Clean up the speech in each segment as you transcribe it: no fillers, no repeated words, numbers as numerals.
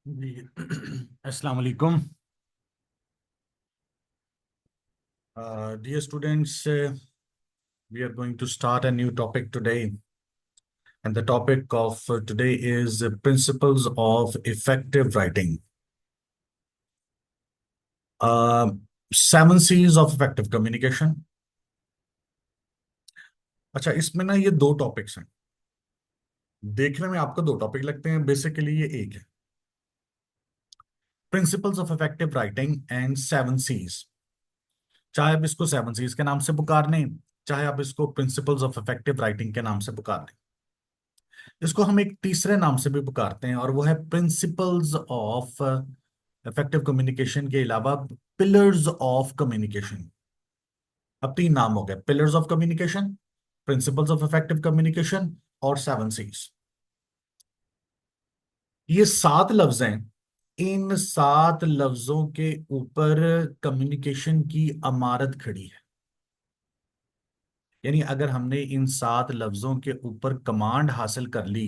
जी। अस्सलाम वालेकुम। Dear students, we are going to start a new topic today, and the topic of today is principles of effective writing. uh, Seven C's of effective communication. अच्छा, इसमें ना ये दो topics हैं। देखने में आपको दो टॉपिक लगते हैं, बेसिकली ये एक है। Principles of effective writing and seven Cs. चाहे आप इसको सेवन सीज के नाम से पुकार लें, चाहे आप इसको प्रिंसिपल्स ऑफ इफेक्टिव राइटिंग के नाम से पुकार लें, इसको हम एक तीसरे नाम से भी पुकारते हैं और वो है प्रिंसिपल्स ऑफ इफेक्टिव कम्युनिकेशन के अलावा पिलर्स ऑफ कम्युनिकेशन। अब तीन नाम हो गए: pillars of communication, principles of effective communication और सेवन सीज। ये सात लफ्ज हैं। इन सात लफ्जों के ऊपर कम्युनिकेशन की अमारत खड़ी है। यानी अगर हमने इन सात लफ्जों के ऊपर कमांड हासिल कर ली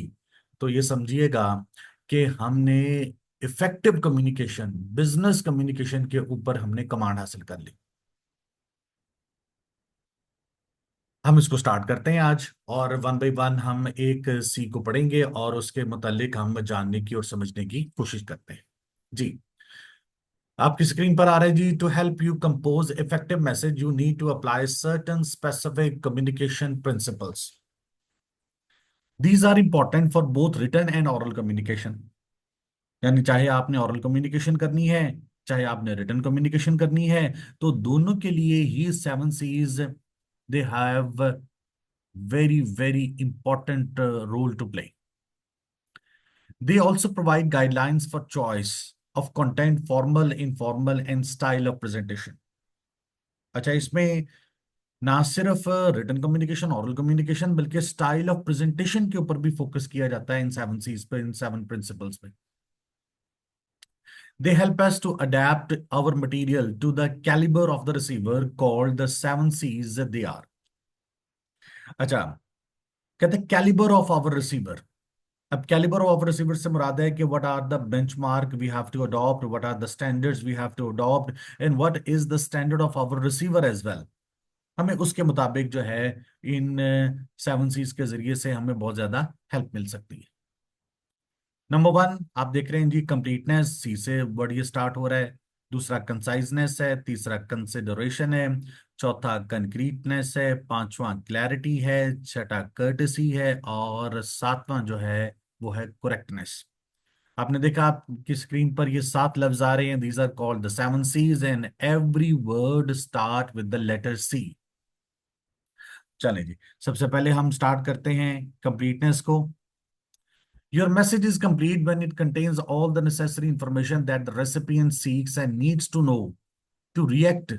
तो ये समझिएगा कि हमने इफेक्टिव कम्युनिकेशन, बिजनेस कम्युनिकेशन के ऊपर हमने कमांड हासिल कर ली। हम इसको स्टार्ट करते हैं आज, और वन बाय वन हम एक सी को पढ़ेंगे और उसके मुतालिक हम जानने की और समझने की कोशिश करते हैं। जी, आपकी स्क्रीन पर आ रहा है जी। To help you compose effective message you need to apply certain specific communication principles. These are important for both written and oral communication. यानी चाहे आपने ओरल कम्युनिकेशन करनी है, चाहे आपने रिटन कम्युनिकेशन करनी है, तो दोनों के लिए ही seven Cs, they have very very important role to play. They also provide guidelines for choice of content, formal, informal and style of presentation. अच्छा, इसमें ना सिर्फ रिटन कम्युनिकेशन, ओरल कम्युनिकेशन, बल्कि स्टाइल ऑफ प्रेजेंटेशन के ऊपर भी focus किया जाता है इन सेवन सीज पे, इन सेवन प्रिंसिपल्स पे। They help us to adapt our material to the caliber of the receiver, called the seven C's they are. अच्छा, कहते हैं कैलिबर ऑफ आवर रिसीवर। अब कैलिबर ऑफ रिसीवर से मुराद है कि what are the benchmark we have to adopt, what are the standards we have to adopt, and what is the standard of our receiver as well. हमें उसके मुताबिक जो है इन सेवन सीज के जरिए से हमें बहुत ज्यादा हेल्प मिल सकती है। नंबर वन आप देख रहे हैं जी, कंप्लीटनेस, सी से वर्ड ये स्टार्ट हो रहा है। दूसरा कंसाइजनेस है, तीसरा कंसिडरेशन है, चौथा कंक्रीटनेस है, पांचवा क्लैरिटी है, छठा कर्टेसी है, और सातवां जो है वो है करेक्टनेस। आपने देखा आपकी स्क्रीन पर ये सात लफ्ज आ रहे हैं। These are called the seven Cs and every word start with the letter C. चलें जी, सबसे पहले हम स्टार्ट करते हैं कंप्लीटनेस को। Your message is complete when it contains all the necessary information that the recipient seeks and needs to know to react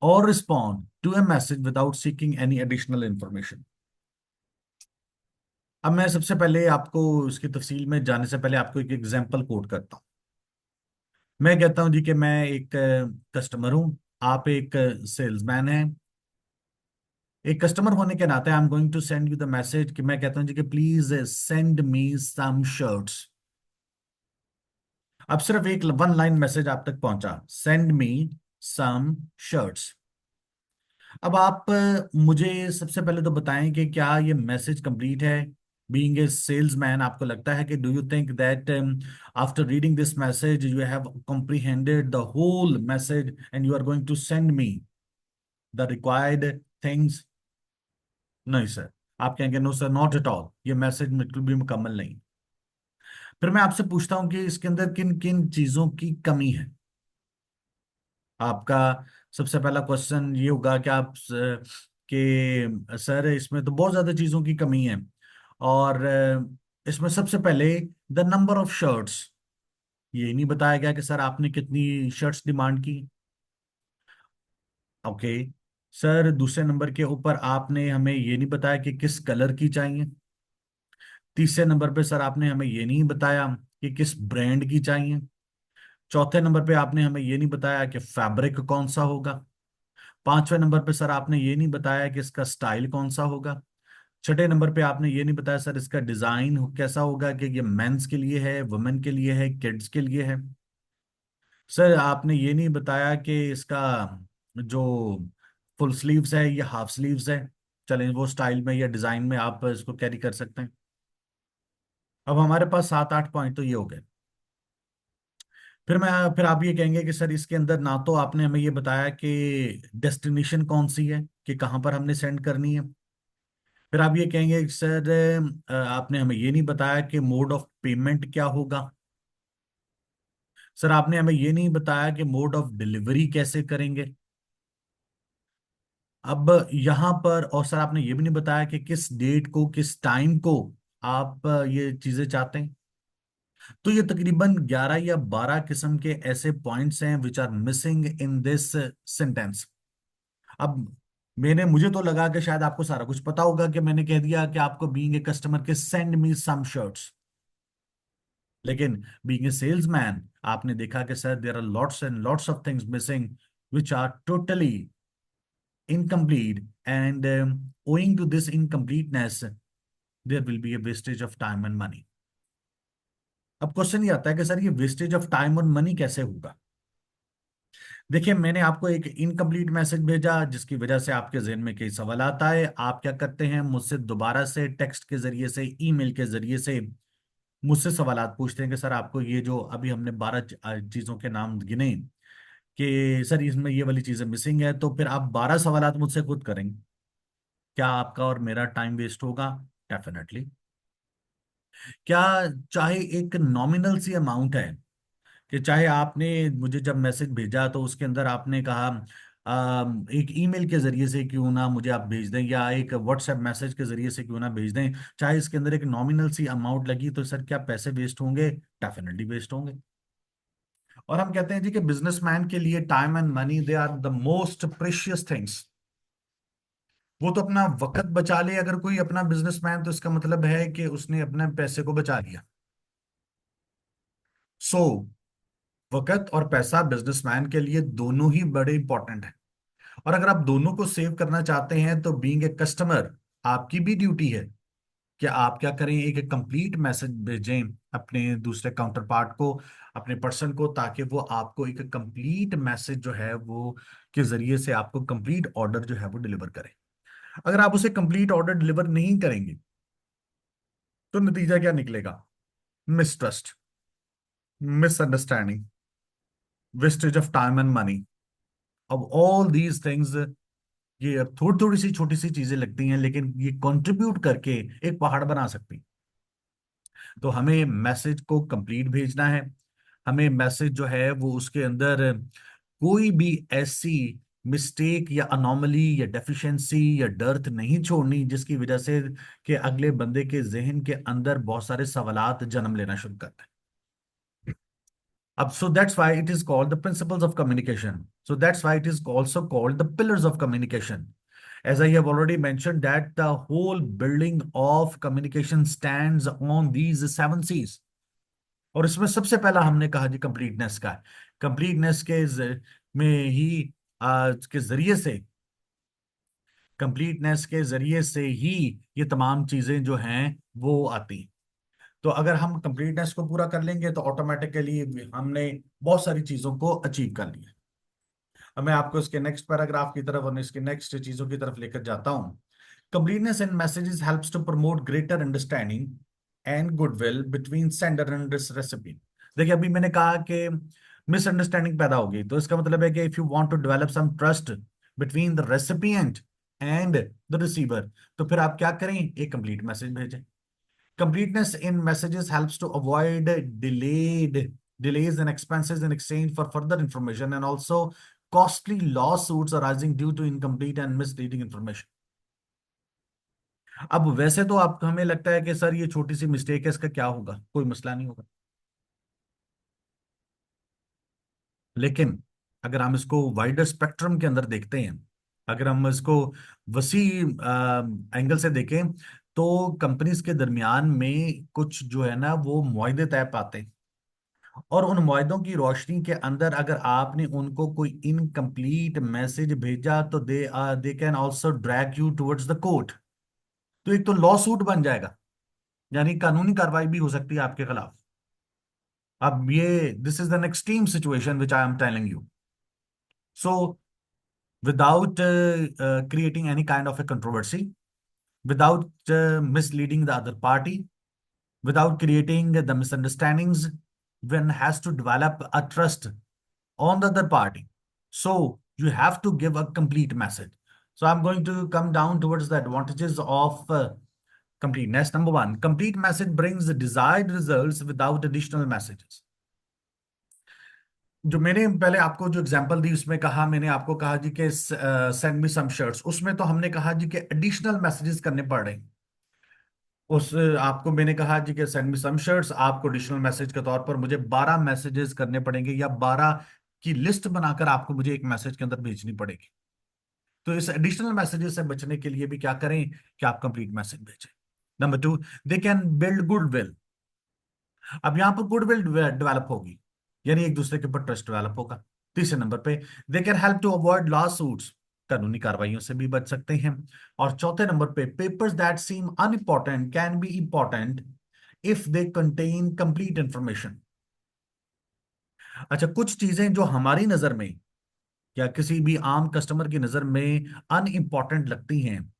or respond to a message without seeking any additional information. अब मैं सबसे पहले आपको इसकी तफसील में जाने से पहले आपको एक एग्जांपल कोट करता हूं। मैं कहता हूं जी कि मैं एक कस्टमर हूं, आप एक सेल्समैन हैं। एक कस्टमर होने के नाते I am going to send you the message कि मैं कहता हूं जी कि please send me some shirts. अब सिर्फ एक वन लाइन मैसेज आप तक पहुंचा, सेंड मी सम शर्ट्स। अब आप मुझे सबसे पहले तो बताएं कि क्या ये मैसेज कंप्लीट है। बीइंग ए सेल्समैन, आपको लगता है कि do you think that after reading this message you have comprehended the whole message and you are going to send me the required things? नहीं सर। आप कहेंगे no sir, not at all, ये message बिल्कुल भी मुकम्मल नहीं। फिर मैं आपसे पूछता हूं कि इसके अंदर किन किन चीजों की कमी है। आपका सबसे पहला क्वेश्चन ये होगा कि कि सर इसमें तो बहुत ज्यादा चीजों की कमी है, और इसमें सबसे पहले द नंबर ऑफ शर्ट्स, ये नहीं बताया गया कि सर आपने कितनी शर्ट्स डिमांड की। ओके सर, दूसरे नंबर के ऊपर आपने हमें ये नहीं बताया कि किस कलर की चाहिए। तीसरे नंबर पे सर आपने हमें ये नहीं बताया कि किस ब्रांड की चाहिए। चौथे नंबर पे आपने हमें ये नहीं बताया कि फैब्रिक कौन सा होगा। पांचवें नंबर पे सर आपने ये नहीं बताया कि इसका स्टाइल कौन सा होगा। छठे नंबर पे आपने ये नहीं बताया सर इसका डिजाइन कैसा होगा, कि ये मेंस के लिए है, वुमेन के लिए है, किड्स के लिए है। सर आपने ये नहीं बताया कि इसका जो फुल स्लीव्स है ये हाफ स्लीव्स है। चलें वो स्टाइल में या डिजाइन में आप इसको कैरी कर सकते हैं। अब हमारे पास 7-8 पॉइंट तो ये हो गए। फिर आप ये कहेंगे कि सर इसके अंदर ना तो आपने हमें ये बताया कि डेस्टिनेशन कौन सी है, कि कहाँ पर हमने सेंड करनी है। फिर आप ये कहेंगे कि सर आपने हमें ये नहीं बताया कि मोड ऑफ पेमेंट क्या होगा। सर आपने हमें ये नहीं बताया कि मोड ऑफ डिलीवरी कैसे करेंगे। अब यहां पर, और सर आपने ये भी नहीं बताया कि किस डेट को, किस टाइम को आप ये चीजें चाहते हैं। तो ये तकरीबन 11 या 12 किस्म के ऐसे पॉइंट्स हैं which are missing in this sentence. अब मुझे तो लगा कि शायद आपको सारा कुछ पता होगा, कि मैंने कह दिया कि आपको बीइंग ए कस्टमर के सेंड मी सम शर्ट्स। लेकिन बीइंग ए सेल्समैन आपने देखा कि sir there are lots and lots of things missing which are totally incomplete, and owing to this incompleteness there will be a wastage of time and money. अब question ये आता है कि sir ये wastage of time और money कैसे होगा। देखिए मैंने आपको एक इनकम्प्लीट मैसेज भेजा जिसकी वजह से आपके जहन में कई सवाल आता है। आप क्या करते हैं, मुझसे दोबारा से टेक्स्ट के जरिए से, ईमेल के जरिए से मुझसे सवालात पूछते हैं कि सर आपको ये जो अभी हमने 12 चीजों के नाम गिने, कि सर इसमें ये वाली चीजें मिसिंग है, तो फिर आप 12 सवालात मुझसे खुद करेंगे। क्या आपका और मेरा टाइम वेस्ट होगा? डेफिनेटली। क्या, चाहे एक नॉमिनल सी अमाउंट है, कि चाहे आपने मुझे जब मैसेज भेजा तो उसके अंदर आपने कहा एक ईमेल के जरिए से क्यों ना मुझे आप भेज दें, या एक व्हाट्सएप मैसेज के जरिए से क्यों ना भेज दें, चाहे इसके अंदर एक नॉमिनल सी अमाउंट लगी, तो सर क्या पैसे वेस्ट होंगे? डेफिनेटली वेस्ट होंगे। और हम कहते हैं जी कि बिजनेसमैन के लिए time and money they are the most precious things. वो तो अपना वक्त बचा ले अगर कोई अपना बिजनेसमैन, तो इसका मतलब है कि उसने अपने पैसे को बचा लिया। सो वक्त और पैसा बिजनेसमैन के लिए दोनों ही बड़े इंपॉर्टेंट हैं। और अगर आप दोनों को सेव करना चाहते हैं तो बीइंग ए कस्टमर आपकी भी ड्यूटी है कि आप क्या करें, एक कंप्लीट मैसेज भेजें अपने दूसरे काउंटर पार्ट को, अपने पर्सन को, ताकि वो आपको एक कंप्लीट मैसेज जो है वो के जरिए से आपको कंप्लीट ऑर्डर जो है वो डिलीवर करें। अगर आप उसे कंप्लीट ऑर्डर डिलीवर नहीं करेंगे तो नतीजा क्या निकलेगा? Mistrust, misunderstanding, wastage of time and money. अब ऑल दीज थिंग्स, ये अब थोड़ी थोड़ी सी छोटी सी चीजें लगती हैं, लेकिन ये कंट्रीब्यूट करके एक पहाड़ बना सकती हैं। तो हमें मैसेज को कंप्लीट भेजना है। हमें मैसेज जो है वो उसके अंदर कोई भी ऐसी मिस्टेक या अनोमली या डेफिशिएंसी या डर्थ नहीं छोड़नी जिसकी वजह से कि अगले बंदे के जहन के अंदर बहुत सारे सवालात जन्म लेना शुरू करते हैं। अब so that's why it is called the principles of communication. So that's why it is also called the pillars of communication. As I have already mentioned that the whole building of communication stands on these seven C's. और इसमें सबसे पहला हमने कहा जी completeness का। Completeness में ही के जरिए से, कंप्लीटनेस के जरिए से ही ये तमाम चीजें जो हैं वो आती हैं। तो अगर हम कंप्लीटनेस को पूरा कर लेंगे तो ऑटोमेटिकली हमने बहुत सारी चीजों को अचीव कर लिया। अब मैं आपको इसके नेक्स्ट पैराग्राफ की तरफ और इसके नेक्स्ट चीजों की तरफ लेकर जाता हूं। Completeness in messages helps to promote greater understanding and goodwill between sender and recipient. देखिए अभी मैंने कहा कि मिसअंडरस्टैंडिंग पैदा होगी, तो इसका मतलब है कि if you want to develop some trust between the recipient and the receiver, तो फिर आप क्या करें, एक कंप्लीट मैसेज भेजें। Completeness in messages helps to avoid delays and expenses in exchange for further information, and also costly lawsuits arising due to incomplete and misleading information. अब वैसे तो आप हमें लगता है कि सर ये छोटी सी मिस्टेक है, इसका क्या होगा, कोई मसला नहीं होगा। लेकिन अगर हम इसको वाइडर स्पेक्ट्रम के अंदर देखते हैं, अगर हम इसको वसी एंगल से देखें, तो कंपनीज के दरमियान में कुछ जो है ना वो मुआहदे तय पाते हैं। और उन मुआहदों की रोशनी के अंदर अगर आपने उनको कोई इनकम्प्लीट मैसेज भेजा तो they can also drag you towards the court. तो एक तो लॉ सूट बन जाएगा, यानी कानूनी कार्रवाई भी हो सकती है आपके खिलाफ। अब ये this is an extreme situation which I am telling you. So without creating any kind of a controversy, without misleading the other party, without creating the misunderstandings, one has to develop a trust on the other party. So you have to give a complete message. So I'm going to come down towards the advantages of completeness. Number one, complete message brings the desired results without additional messages. जो मैंने पहले आपको जो example दी उसमें कहा, मैंने आपको कहा जी कि सेंड मी सम शर्ट्स, उसमें तो हमने कहा जी कि एडिशनल मैसेजेस करने पड़ रहे हैं। उस आपको मैंने कहा जी कि सेंड मी सम शर्ट्स, आपको एडिशनल मैसेज के तौर पर मुझे 12 मैसेजेस करने पड़ेंगे, या 12 की लिस्ट बनाकर आपको मुझे एक मैसेज के अंदर भेजनी पड़ेगी। तो इस एडिशनल मैसेजेस से बचने के लिए भी क्या करें कि आप कंप्लीट मैसेज भेजें। Number two, they can build good will. अब यहां पर गुडविल डेवलप होगी, यानी एक दूसरे के ऊपर ट्रस्ट डेवलप होगा। तीसरे नंबर पे, they can help to avoid lawsuits, कानूनी कार्रवाइयों से भी बच सकते हैं। और चौथे नंबर पे, papers that seem unimportant can be important if they contain complete information. अच्छा, कुछ चीजें जो हमारी नजर में या किसी भी आम कस्टमर की नजर में अनइम्पॉर्टेंट लगती हैं,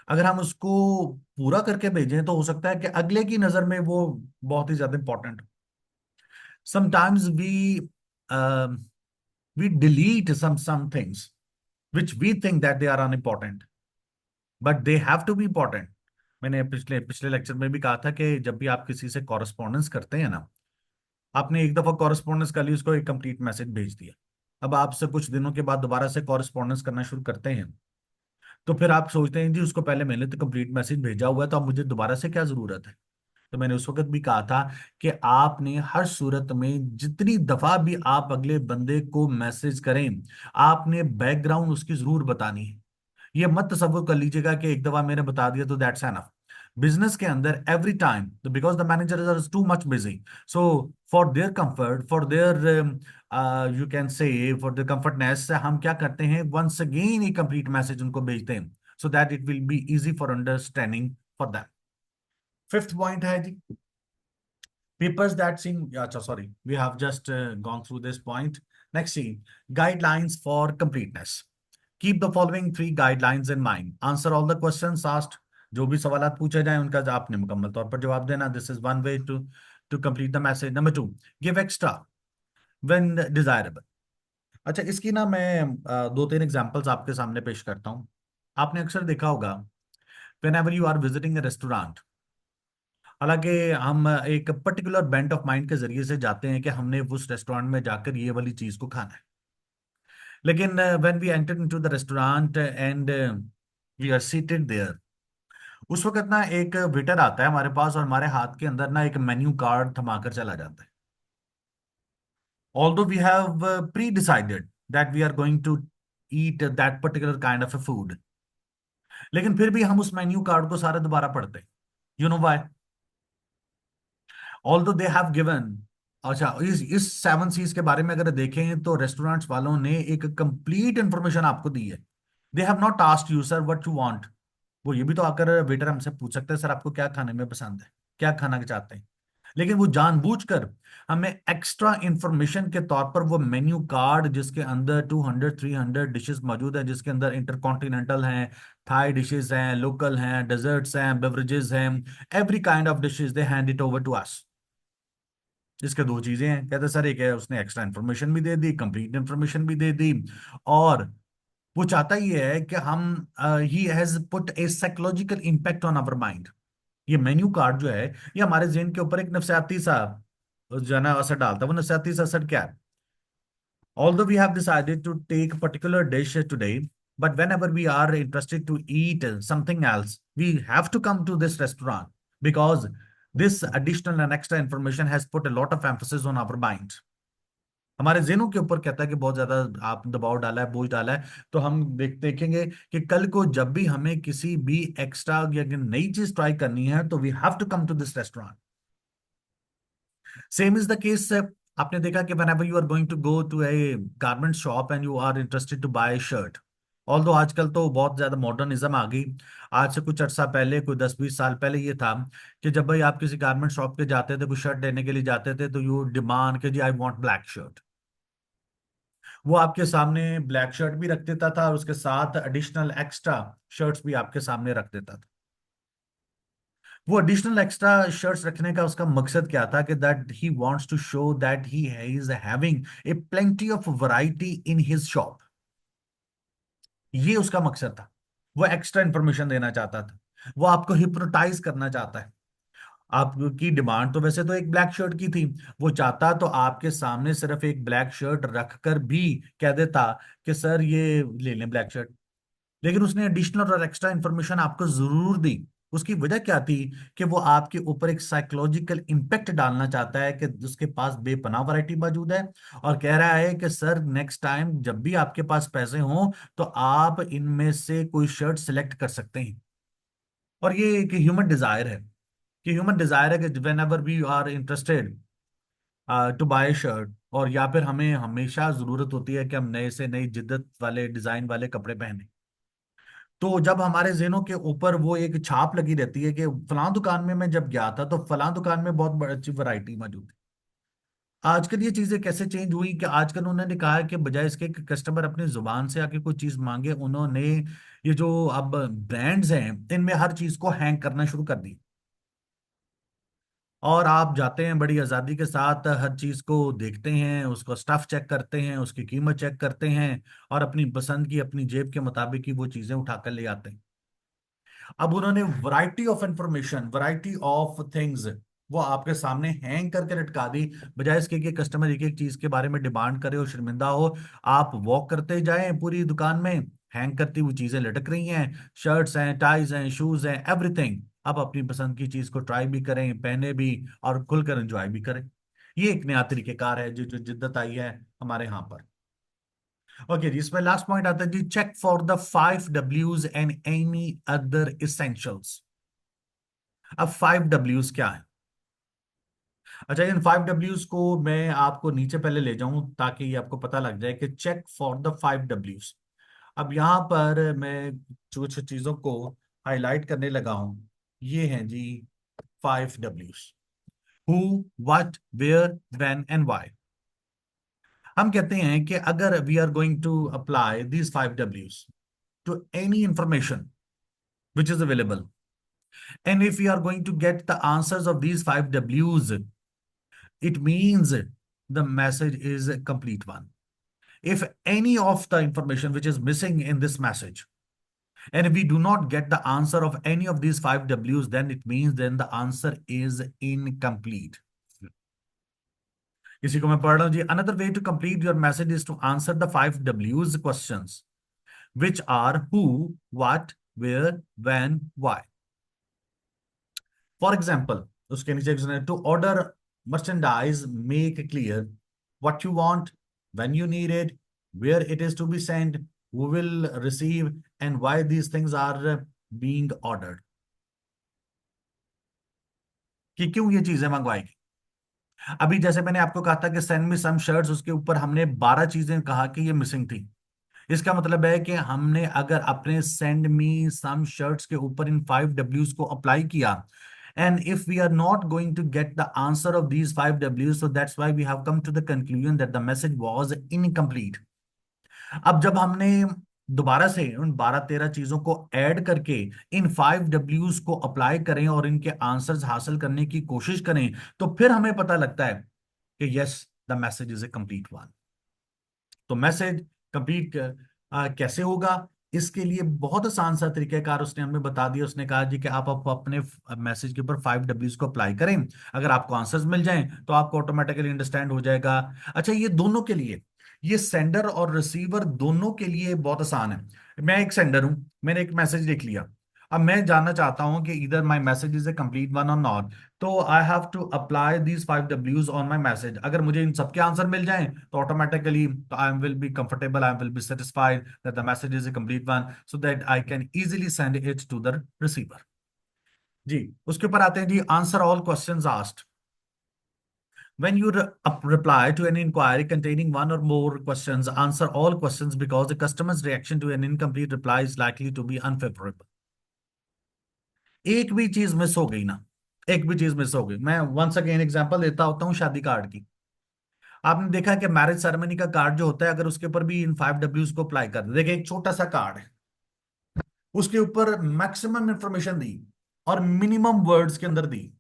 अगर हम उसको पूरा करके भेजें तो हो सकता है कि अगले की नजर में वो बहुत ही ज्यादा important. sometimes we delete some things which we think that they are unimportant, but they have to be important. मैंने पिछले पिछले लेक्चर में भी कहा था कि जब भी आप किसी से कॉरेस्पॉन्डेंस करते हैं ना, आपने एक दफा कॉरेस्पॉन्डेंस कर ली, उसको एक कंप्लीट मैसेज भेज दिया, अब आपसे कुछ दिनों के बाद दोबारा से कॉरेस्पॉन्डेंस करना शुरू करते हैं, तो फिर आप सोचते हैं जी उसको पहले मैंने तो कंप्लीट मैसेज भेजा हुआ है, तो अब मुझे दोबारा से क्या जरूरत है। तो मैंने उस वक्त भी कहा था कि आपने हर सूरत में जितनी दफा भी आप अगले बंदे को मैसेज करें, आपने बैकग्राउंड उसकी जरूर बतानी है। ये मत तसव्वुर कर लीजिएगा कि एक दफा मैंने बता दिया तो दैट्स एनफ। बिजनेस के अंदर every time, because the manager are too much busy, so for their comfort, for their you can say for their comfortness, हम क्या करते हैं, वंस अगेन एक कंप्लीट मैसेज उनको भेजते हैं, so that it will be easy for understanding for that. Fifth point है जी, papers that seem, yeah, sorry, we have just gone through this point. Next scene, guidelines for completeness. Keep the following three guidelines in mind. Answer all the questions asked. जो भी सवालात पूछे जाए उनका आपने मुकम्मल तौर पर जवाब देना। This is one way to complete the message. Number two, give extra when desirable. अच्छा, इसकी ना मैं दो तीन एग्जांपल्स आपके सामने पेश करता हूँ। आपने अक्सर देखा होगा, whenever you are visiting a restaurant, हालांकि हम एक पर्टिकुलर बेंट ऑफ माइंड के जरिए से जाते हैं कि हमने उस रेस्टोरेंट में जाकर ये वाली चीज को खाना है, लेकिन when we enter into the restaurant and we are seated there, उस वक्त ना एक वेटर आता है हमारे पास और हमारे हाथ के अंदर ना एक मेन्यू कार्ड थमाकर चला जाता है। Although we have pre decided that we are going to eat that particular kind of a food, लेकिन फिर भी हम उस मेन्यू कार्ड को सारा दोबारा पढ़ते हैं। You know why? Although they have given, अच्छा, इस सेवन सीज के बारे में अगर देखें तो रेस्टोरेंट्स वालों ने एक कंप्लीट इंफॉर्मेशन आपको दी है। They have not asked you sir what you want. वो ये भी तो आकर वेटर हमसे पूछ सकते हैं, सर आपको क्या खाने में पसंद है, क्या खाना चाहते हैं, लेकिन वो जानबूझकर हमें एक्स्ट्रा इंफॉर्मेशन के तौर पर वो मेन्यू कार्ड जिसके अंदर 200 300 डिशेस मौजूद है, जिसके अंदर इंटरकॉन्टिनेंटल हैं, थाई डिशेस हैं, लोकल हैं, डेजर्ट्स हैं, बेवरेजेस हैं, every kind of dishes they hand it over to us. इसके दो चीजें हैं, कहते सर एक है उसने एक्स्ट्रा इन्फॉर्मेशन भी दे दी, कंप्लीट इन्फॉर्मेशन भी दे दी, और वो चाहता ही है कि हम ही has put a psychological impact on our mind. ये मेन्यू कार्ड जो है ये हमारे जेहन के ऊपर एक नफसियाती सा जो है ना असर डालता है। वो नफसियाती सा असर क्या है? Although we have decided to take a particular dish today, but whenever we are interested to eat something else, we have to come to this restaurant because this additional and extra information has put a lot of emphasis on our mind. हमारे जेनों के ऊपर कहता है कि बहुत ज्यादा आप दबाव डाला है, बोझ डाला है, तो हम देखेंगे कि कल को जब भी हमें किसी भी एक्स्ट्रा या नई चीज ट्राई करनी है तो we have to come to this restaurant. Same is the case, आपने देखा कि whenever you are going to go to a garment shop and you are interested to buy a shirt, although आजकल तो बहुत ज्यादा मॉडर्निज्म आ गई। आज से कुछ अर्सा पहले, कोई 10-20 साल पहले ये था कि जब भाई आप किसी गारमेंट शॉप पे जाते थे, कुछ शर्ट लेने के लिए जाते थे, तो यू डिमांड कि जी आई वांट ब्लैक शर्ट। वो आपके सामने ब्लैक शर्ट भी रख देता था और उसके साथ एडिशनल एक्स्ट्रा शर्ट्स भी आपके सामने रख देता था। वो एडिशनल एक्स्ट्रा शर्ट्स रखने का उसका मकसद क्या था कि that he wants to show that he is having a plenty of variety in his shop. ये उसका मकसद था। वो एक्स्ट्रा इंफॉर्मेशन देना चाहता था। वो आपको हिप्नोटाइज करना चाहता है। आपकी डिमांड तो वैसे तो एक ब्लैक शर्ट की थी। वो चाहता तो आपके सामने सिर्फ एक ब्लैक शर्ट रखकर भी कह देता कि सर ये ले लें ब्लैक शर्ट। लेकिन उसने एडिशनल और एक्स्ट्रा इंफॉर्मेशन आपको जरूर दी। उसकी वजह क्या थी कि वो आपके ऊपर एक साइकोलॉजिकल इम्पैक्ट डालना चाहता है कि उसके पास बेपनाह वैरायटी मौजूद है, और कह रहा है कि सर नेक्स्ट टाइम जब भी आपके पास पैसे हों तो आप इनमें से कोई शर्ट सिलेक्ट कर सकते हैं। और ये एक ह्यूमन डिजायर है, कि ह्यूमन डिजायर है कि whenever we are interested to buy shirt, और या फिर हमें हमेशा जरूरत होती है कि हम नए से नई जिद्दत वाले डिजाइन वाले कपड़े पहने, तो जब हमारे ज़हनों के ऊपर वो एक छाप लगी रहती है कि फलां दुकान में मैं जब गया था तो फलां दुकान में बहुत बड़ी अच्छी वैरायटी मौजूद है। आजकल ये चीजें कैसे चेंज हुई कि आजकल उन्होंने कहा है कि बजाय इसके कि कस्टमर अपनी जुबान से आके कोई चीज मांगे, उन्होंने ये जो अब ब्रांड्स हैं इनमें हर चीज को हैंग करना शुरू कर दी। और आप जाते हैं बड़ी आज़ादी के साथ, हर चीज को देखते हैं, उसको स्टफ चेक करते हैं, उसकी कीमत चेक करते हैं, और अपनी पसंद की अपनी जेब के मुताबिक ही वो चीजें उठाकर ले आते हैं। अब उन्होंने variety of information, variety of things वो आपके सामने हैंग करके लटका दी। बजाय इसके कि कस्टमर एक एक चीज के बारे में डिमांड करे और शर्मिंदा हो, आप वॉक करते जाएं पूरी दुकान में, हैंग करती हुई चीजें लटक रही हैं, शर्ट्स हैं, टाइज हैं, शूज हैं, एवरीथिंग। आप अपनी पसंद की चीज को ट्राई भी करें, पहने भी, और खुलकर एंजॉय भी करें। ये एक नया तरीकेकार है जो जो जिद्दत आई है हमारे यहाँ पर। ओके जी, इसमें लास्ट पॉइंट आता है जी, check for the 5 Ws and any other essentials. अब 5 Ws क्या है? अच्छा, इन 5 Ws को मैं आपको नीचे पहले ले जाऊं ताकि ये आपको पता लग जाए कि चेक फॉर द 5 Ws। अब यहां पर मैं कुछ चीजों को हाईलाइट करने लगा हूं। ये हैं जी 5 Ws: who, what, where, when and why. हम कहते हैं कि अगर we are going to apply these 5 Ws to any information which is available, and if we are going to get the answers of these 5 Ws, it means the message is a complete one. If any of the information which is missing in this message, and if we do not get the answer of any of these 5 Ws, then it means then the answer is incomplete. इसी को मैं पढ़ रहा हूं जी। Another way to complete your message is to answer the 5 Ws questions, which are who, what, where, when, why. For example, उसके नीचे to order merchandise make clear what you want, when you need it, where it is to be send, who will receive, and why these things are being ordered. कि क्यों ये चीजें मंगवाएगी। अभी जैसे मैंने आपको कहा था कि सेंड मी सम शर्ट्स, उसके ऊपर हमने 12 चीजें कहा कि ये मिसिंग थी। इसका मतलब है कि हमने अगर अपने सेंड मी सम शर्ट्स के ऊपर इन 5 Ws को अप्लाई किया, and if we are not going to get the answer of these 5 Ws, so that's why we have come to the conclusion that the message was incomplete. अब जब हमने दोबारा से उन 12-13 चीजों को ऐड करके इन 5 Ws को अप्लाई करें और इनके आंसर्स हासिल करने की कोशिश करें, तो फिर हमें पता लगता है कि yes, the message is a complete one. तो मैसेज कंप्लीट कैसे होगा? इसके लिए बहुत आसान सा तरीकाकार उसने हमें बता दिया। उसने कहा जी कि आप अपने मैसेज के ऊपर 5 Ws को अप्लाई करें, अगर आपको आंसर्स मिल जाएं तो आपको ऑटोमेटिकली अंडरस्टैंड हो जाएगा। अच्छा, ये दोनों के लिए, ये सेंडर और रिसीवर दोनों के लिए बहुत आसान है। मैं एक सेंडर हूं, मैंने एक मैसेज लिख लिया। अब मैं जानना चाहता हूं कि इधर my message is a complete one और नॉट, तो I have to apply these 5 Ws on my message. अगर मुझे इन सबके आंसर मिल जाएं तो automatically I will be comfortable, I will be satisfied that the message is a complete one, so that I can easily send it to the receiver. जी, उसके ऊपर आते हैं जी, answer all questions asked. When you reply to an inquiry containing one or more questions, answer all questions because the customer's reaction to an incomplete reply is likely to be unfavorable. एक भी चीज miss हो गई ना, एक भी चीज miss हो गई, मैं वंस अगेन एग्जांपल देता होता हूँ शादी कार्ड की। आपने देखा कि मैरिज सेरेमनी का कार्ड जो होता है, अगर उसके ऊपर भी इन 5 Ws को अप्लाई कर दे, देखिए एक छोटा सा कार्ड है, उसके ऊपर मैक्सिमम इंफॉर्मेशन दी और मिनिमम वर्ड्स के अंदर दी।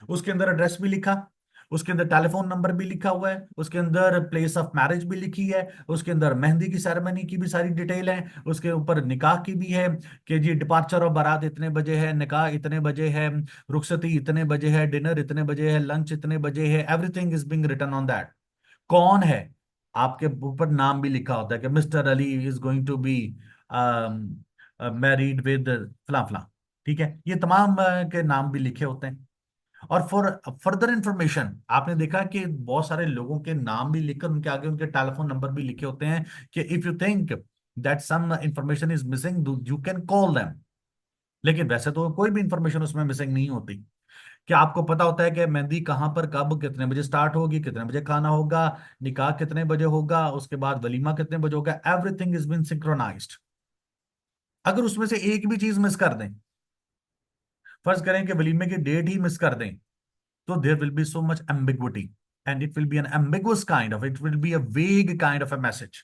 उसके अंदर एड्रेस भी लिखा, उसके अंदर टेलीफोन नंबर भी लिखा हुआ है, उसके अंदर प्लेस ऑफ मैरिज भी लिखी है, उसके अंदर मेहंदी की सेरेमनी की भी सारी डिटेल है, उसके ऊपर निकाह की भी है कि जी डिपार्चर ऑफ बारात इतने बजे है, निकाह इतने बजे है, रुखसती इतने बजे है, डिनर इतने बजे है, लंच इतने बजे है, everything is being written on that. कौन है, आपके ऊपर नाम भी लिखा होता है कि mister Ali is going to be married with फला फला। ठीक है, ये तमाम के नाम भी लिखे होते हैं। और फॉर फर्दर इंफॉर्मेशन आपने देखा कि बहुत सारे लोगों के नाम भी लिखकर उनके आगे उनके टेलीफोन नंबर भी लिखे होते हैं कि if you think that some information is missing you can call them. लेकिन वैसे तो कोई भी इंफॉर्मेशन उसमें मिसिंग नहीं होती। क्या आपको पता होता है कि मेहंदी कहाँ पर कब कितने बजे स्टार्ट होगी, कितने बजे खाना होगा, निकाह कितने बजे होगा, उसके बाद वलीमा कितने बजे होगा, एवरीथिंग इज बीन सिंक्रोनाइज्ड। अगर उसमें से एक भी चीज मिस कर दें, फर्ज करें कि वलीमे की डेट ही मिस कर दें, so there will be so much ambiguity and it will be an ambiguous kind of, it will be a vague kind of a message।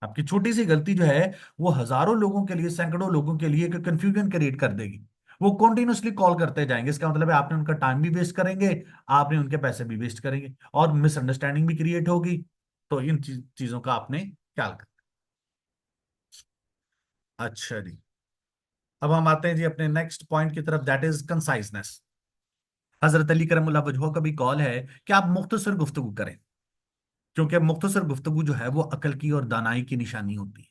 आपकी छोटी सी गलती जो है वो हजारों लोगों के लिए, सैकड़ों लोगों के लिए एक कंफ्यूजन क्रिएट कर देगी। वो कॉन्टिन्यूसली कॉल करते जाएंगे, इसका मतलब है आपने उनका टाइम भी वेस्ट करेंगे, आपने उनके पैसे भी वेस्ट करेंगे और मिसअंडरस्टैंडिंग भी क्रिएट होगी। तो इन चीजों का आपने ख्याल कर। अच्छा जी, अब हम आते हैं जी अपने नेक्स्ट पॉइंट की तरफ, दैट इज कंसाइजनेस। हजरत अली करमुल्लाह वजह का भी कॉल है कि आप मुख्तसर गुफ्तगू करें, क्योंकि मुख्तसर गुफ्तगू जो है वो अकल की और दानाई की निशानी होती है।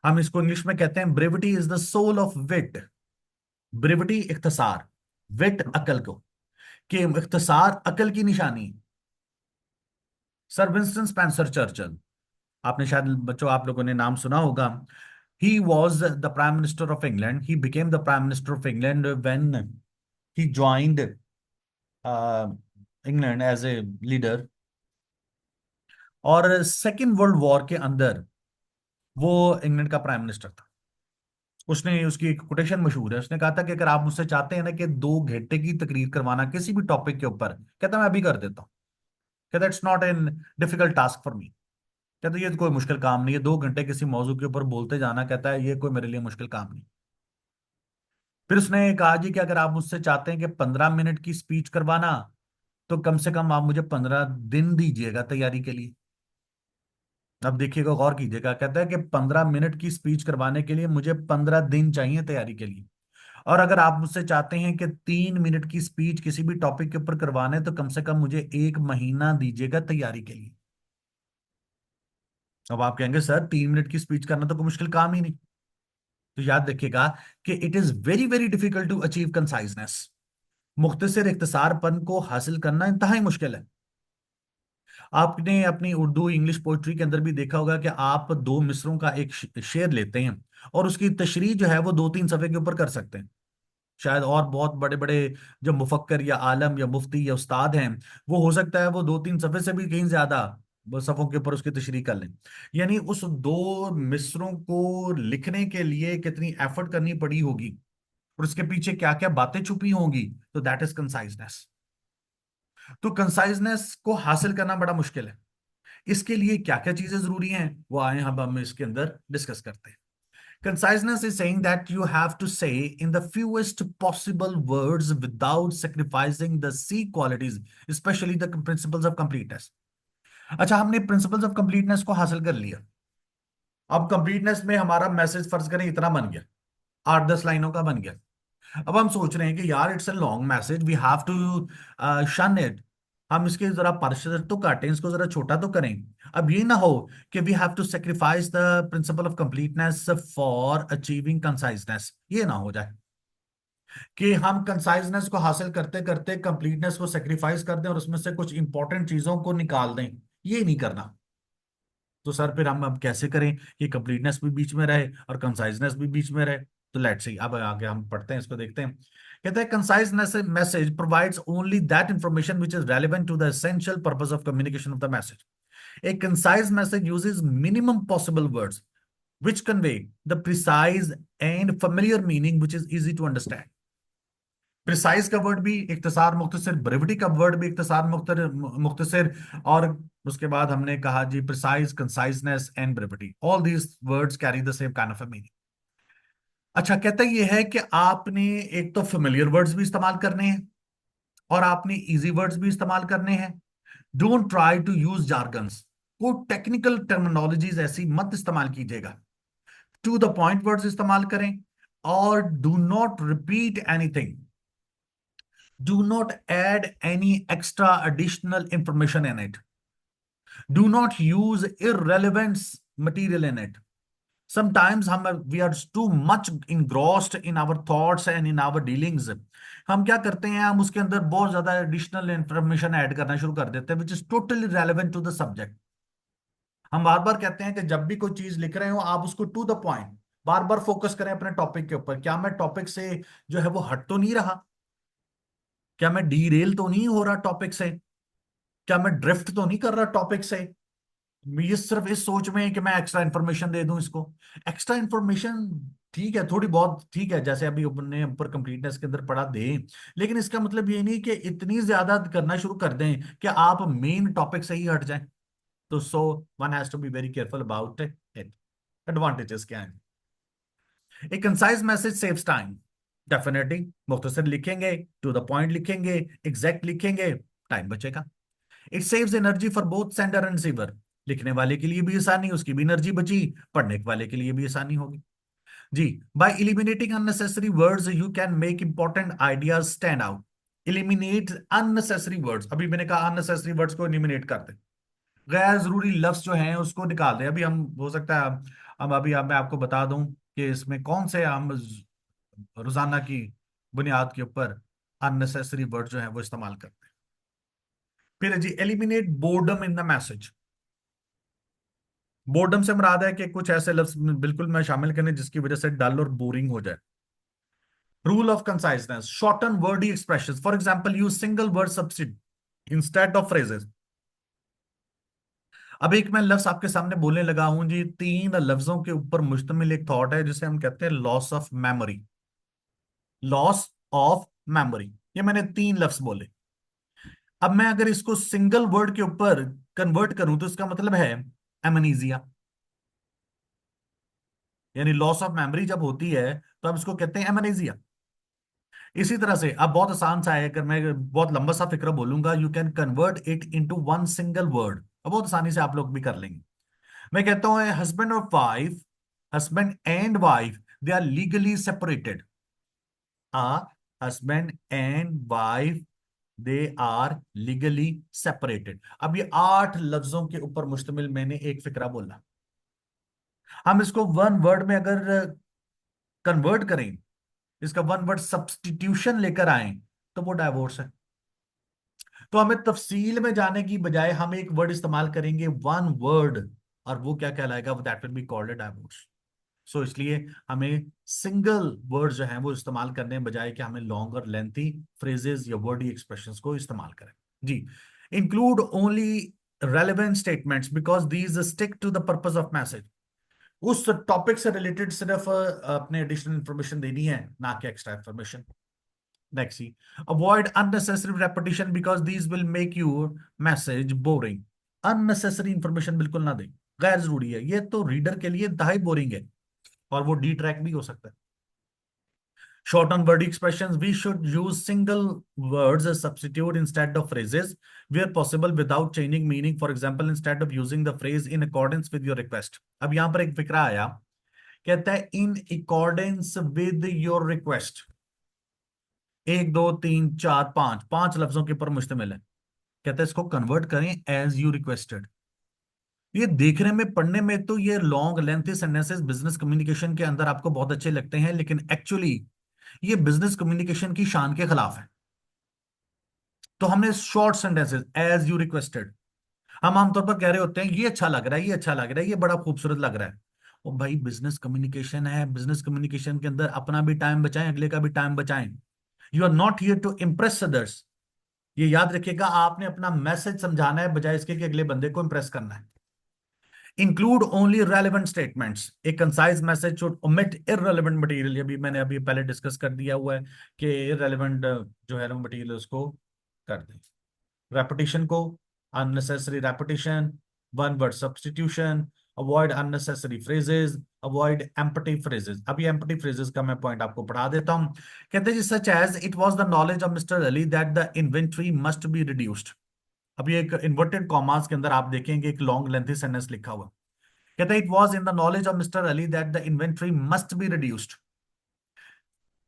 हम इसको इंग्लिश में कहते हैं brevity is the soul of wit. Brevity इख्तसार, विट अकल को, कि इख्तसार अकल की निशानी। सर विंस्टन स्पेंसर चर्चिल, आपने शायद बच्चों आप लोगों ने नाम सुना होगा। He was the prime minister of England, he became the prime minister of England when he joined England as a leader. और सेकेंड वर्ल्ड वॉर के अंदर वो इंग्लैंड का प्राइम मिनिस्टर था। उसने, उसकी एक कोटेशन मशहूर है, उसने कहा था कि अगर आप मुझसे चाहते हैं ना कि 2 घंटे की तकरीर करवाना किसी भी टॉपिक के ऊपर, कहता मैं अभी कर देता हूँ। कहता it's not an difficult task for me. कहता ये तो कोई मुश्किल काम नहीं है, 2 घंटे किसी मौजू के ऊपर बोलते जाना, कहता है ये कोई मेरे लिए मुश्किल काम नहीं। फिर उसने कहा जी कि अगर आप मुझसे चाहते हैं कि 15 मिनट की स्पीच करवाना, तो कम से कम आप मुझे 15 दिन दीजिएगा तैयारी के लिए। अब देखिएगा, गौर कीजिएगा, कहता है कि 15 मिनट की स्पीच करवाने के लिए मुझे 15 दिन चाहिए तैयारी के लिए। और अगर आप मुझसे चाहते हैं कि 3 मिनट की स्पीच किसी भी टॉपिक के ऊपर करवाने, तो कम से कम मुझे 1 महीना दीजिएगा तैयारी के लिए। अब आप कहेंगे सर 3 मिनट की स्पीच करना तो कोई मुश्किल काम ही नहीं। तो याद रखिएगा कि it is very very difficult to achieve conciseness. मुख्तसर इख्तिसारपन को हासिल करना इंतहाई मुश्किल है। आपने अपनी उर्दू इंग्लिश पोइट्री के अंदर भी देखा होगा कि आप 2 मिसरों का एक शेर लेते हैं और उसकी तशरीह जो है वो 2-3 सफ़े के ऊपर कर सकते हैं। शायद और बहुत बड़े बड़े जो मुफक्कर या आलम या मुफ्ती या उस्ताद हैं, वो हो सकता है वो 2-3 सफ़े से भी कहीं ज्यादा वो सफ़ों के ऊपर उसकी तशरीह कर लें। यानी उस 2 मिसरों को लिखने के लिए कितनी एफर्ट करनी पड़ी होगी और उसके पीछे क्या क्या बातें छुपी होंगी। तो दैट इज कंसाइजनेस। तो कंसाइजनेस को हासिल करना बड़ा मुश्किल है। इसके लिए क्या क्या चीजें जरूरी हैं वो आए हम इसके अंदर डिस्कस करते हैं। Conciseness is saying that you have to say in the fewest possible words without sacrificing the C qualities, especially the principles of completeness। अच्छा, हमने principles of completeness को हासिल कर लिया। अब completeness में हमारा मैसेज फर्ज करें इतना बन गया, 8-10 लाइनों का बन गया। अब हम सोच रहे हैं कि यार it's a long message, we have to shun it. हम इसके जरा पार्शल तो काटें, इसको जरा छोटा तो करें। अब ये ना हो कि we have to sacrifice the principle of completeness for achieving conciseness. ये ना हो जाए कि हम कंसाइजनेस को हासिल करते करते कंप्लीटनेस को सेक्रीफाइस कर दें और उसमें से कुछ इंपॉर्टेंट चीजों को निकाल दें। ये नहीं करना। तो सर फिर हम अब कैसे करें कि कंप्लीटनेस भी बीच में रहे और कंसाइजनेस भी बीच में रहे। तो लेट्स सी, अब आगे हम पढ़ते हैं, इसको देखते हैं। कहते हैं concise message provides only that information which is relevant to the essential purpose of communication of the message. A concise message uses minimum possible words which convey the precise and familiar meaning which is easy to understand. Precise का word भी इख्तिसार मुख्तसर, brevity का word भी इख्तिसार मुख्तसर, और उसके बाद हमने कहा जी precise, conciseness and brevity, all these words carry the same kind of meaning. अच्छा, कहता ये है कि आपने एक तो फेमिलियर वर्ड्स भी इस्तेमाल करने हैं और आपने इजी वर्ड्स भी इस्तेमाल करने हैं. Don't try to use jargons, को टेक्निकल टर्मिनोलॉजीज ऐसी मत इस्तेमाल कीजिएगा. टू द पॉइंट वर्ड्स इस्तेमाल करें और do not repeat anything. Do not add any extra additional information in it. Do not use irrelevant material in it. Sometimes we are too much engrossed in our thoughts and in our dealings. हम क्या करते हैं, हम उसके अंदर बहुत ज्यादा additional information add करना शुरू कर देते हैं which is totally relevant to the subject. हम बार बार कहते हैं कि जब भी कोई चीज लिख रहे हो आप उसको टू द पॉइंट बार बार फोकस करें अपने टॉपिक के ऊपर. क्या मैं टॉपिक से जो है वो हट तो नहीं रहा? क्या मैं डीरेल तो नहीं हो रहा टॉपिक से? क्या मैं ड्रिफ्ट तो नहीं कर रहा टॉपिक से? ये सिर्फ इस सोच में है कि मैं एक्स्ट्रा इंफॉर्मेशन दे दूं इसको. एक्स्ट्रा इंफॉर्मेशन ठीक है, थोड़ी बहुत ठीक है, जैसे अभी अपने ऊपर कंप्लीटनेस के अंदर पढ़ा दें, लेकिन इसका मतलब ये नहीं कि इतनी ज्यादा करना शुरू कर दें कि आप मेन टॉपिक से ही हट जाएं. तो so one has to be very careful about it. Advantages क्या है? एक concise message saves time. Definitely मुख्तसर लिखेंगे, टू द पॉइंट लिखेंगे, एग्जैक्ट लिखेंगे, टाइम बचेगा. It saves energy for both sender and receiver. लिखने वाले के लिए भी आसानी, उसकी भी एनर्जी बची, पढ़ने वाले के लिए भी आसानी होगी. जी, by eliminating unnecessary words you can make important ideas stand out. Eliminate unnecessary words, अभी मैंने कहा अननेसेसरी वर्ड्स को एलिमिनेट कर दे, गैर जरूरी लफ्ज जो हैं उसको निकाल दे. अभी हम हो सकता है हम अभी मैं आपको बता दूं कि इसमें कौन से हम रोजाना की बुनियाद के ऊपर अननेसेसरी वर्ड जो है वो इस्तेमाल करते हैं. फिर है जी eliminate boredom in the message. Boredom से मुराद है कि कुछ ऐसे लफ्ज बिल्कुल मैं शामिल करने जिसकी वजह से डल और बोरिंग हो जाए. Rule of conciseness, shorten Verde expressions. For example use single word substitute instead of phrases. अब एक मैं लफ्ज आपके सामने बोलने लगा हूं जी, 3 लफ्जों के ऊपर मुश्तमिल एक थॉट है जिसे हम कहते हैं loss of memory. Loss of memory, ये मैंने 3 लफ्ज बोले. अब मैं अगर इसको सिंगल वर्ड के ऊपर कन्वर्ट करूं तो इसका मतलब है एमनीजिया, यानी लॉस ऑफ मेमोरी जब होती है तो हम इसको कहते हैं एमनेजिया. इसी तरह से अब बहुत आसान सा है, अगर मैं बहुत लंबा सा फिक्र बोलूंगा, you can convert it into one single word. अब बहुत आसानी से आप लोग भी कर लेंगे. मैं कहता हूं हस्बैंड और wife, husband and wife they are legally separated. Ah husband and wife they are legally separated. अब ये 8 लफ्जों के ऊपर मुश्तमिल मैंने एक फिक्रा बोला. हम इसको वन वर्ड में अगर कन्वर्ट करें, इसका वन वर्ड सब्स्टिट्यूशन लेकर आए, तो वो डाइवोर्स है. तो हमें तफसील में जाने की बजाय हम एक वर्ड इस्तेमाल करेंगे, वन वर्ड, और वो क्या कहलाएगा? That will be called a divorce. So इसलिए हमें सिंगल वर्ड जो है वो इस्तेमाल करने बजाय कि हमें लॉन्ग और लेंथी फ्रेजेस या वर्डी एक्सप्रेशंस को इस्तेमाल करें. जी, include only relevant statements because these stick to the purpose of message. उस टॉपिक से रिलेटेड सिर्फ अपने एडिशनल इंफॉर्मेशन देनी है, ना कि extra information. Next, C avoid unnecessary repetition because these will make your message boring. Unnecessary information बिल्कुल ना दें, गैर जरूरी है, ये तो रीडर के लिए इंतहाई बोरिंग है और वो डी ट्रैक भी हो सकता है. Short on word expressions, we should use single words as substitute instead of phrases where possible without changing meaning. For example, instead of using the phrase in accordance with your request. अब यहां पर एक फिक्रा आया, कहता है in accordance with your request. 1 2 3 4 5 लफ्जों के ऊपर मुश्तमिल है. कहता है इसको कन्वर्ट करें as you requested. ये देखने में पढ़ने में तो ये long lengthy sentences business communication के अंदर आपको बहुत अच्छे लगते हैं, लेकिन एक्चुअली ये बिजनेस कम्युनिकेशन की शान के खिलाफ है. तो हमने short sentences as you requested, हम आमतौर पर कह रहे होते हैं ये अच्छा लग रहा है, ये अच्छा लग रहा है, ये बड़ा खूबसूरत लग रहा है. ओ भाई, बिजनेस कम्युनिकेशन है, बिजनेस कम्युनिकेशन के अंदर अपना भी टाइम बचाएं, अगले का भी टाइम बचाएं. You are not here to impress others. ये याद रखिएगा, आपने अपना मैसेज समझाना है बजाय इसके कि अगले बंदे को इंप्रेस करना है। Include only relevant statements, A concise message should omit irrelevant material. ये भी मैंने अभी पहले डिस्कस कर दिया हुआ है कि इररेलेवेंट जो है ना मटेरियल उसको कर दें। रेपिटेशन को, unnecessary repetition, one word substitution, avoid unnecessary phrases, avoid empty phrases. अभी एम्पटी फ्रेजेस का मैं पॉइंट आपको पढ़ा देता हूं। कहते हैं जी, such as it was the knowledge of mister Ali that the inventory must be reduced. अभी एक इन्वर्टेड कॉमास के अंदर आप देखेंगे एक लॉन्ग लेंथी सेंटेंस लिखा हुआ। कहता है it was in the knowledge of mister Ali that the inventory must be reduced.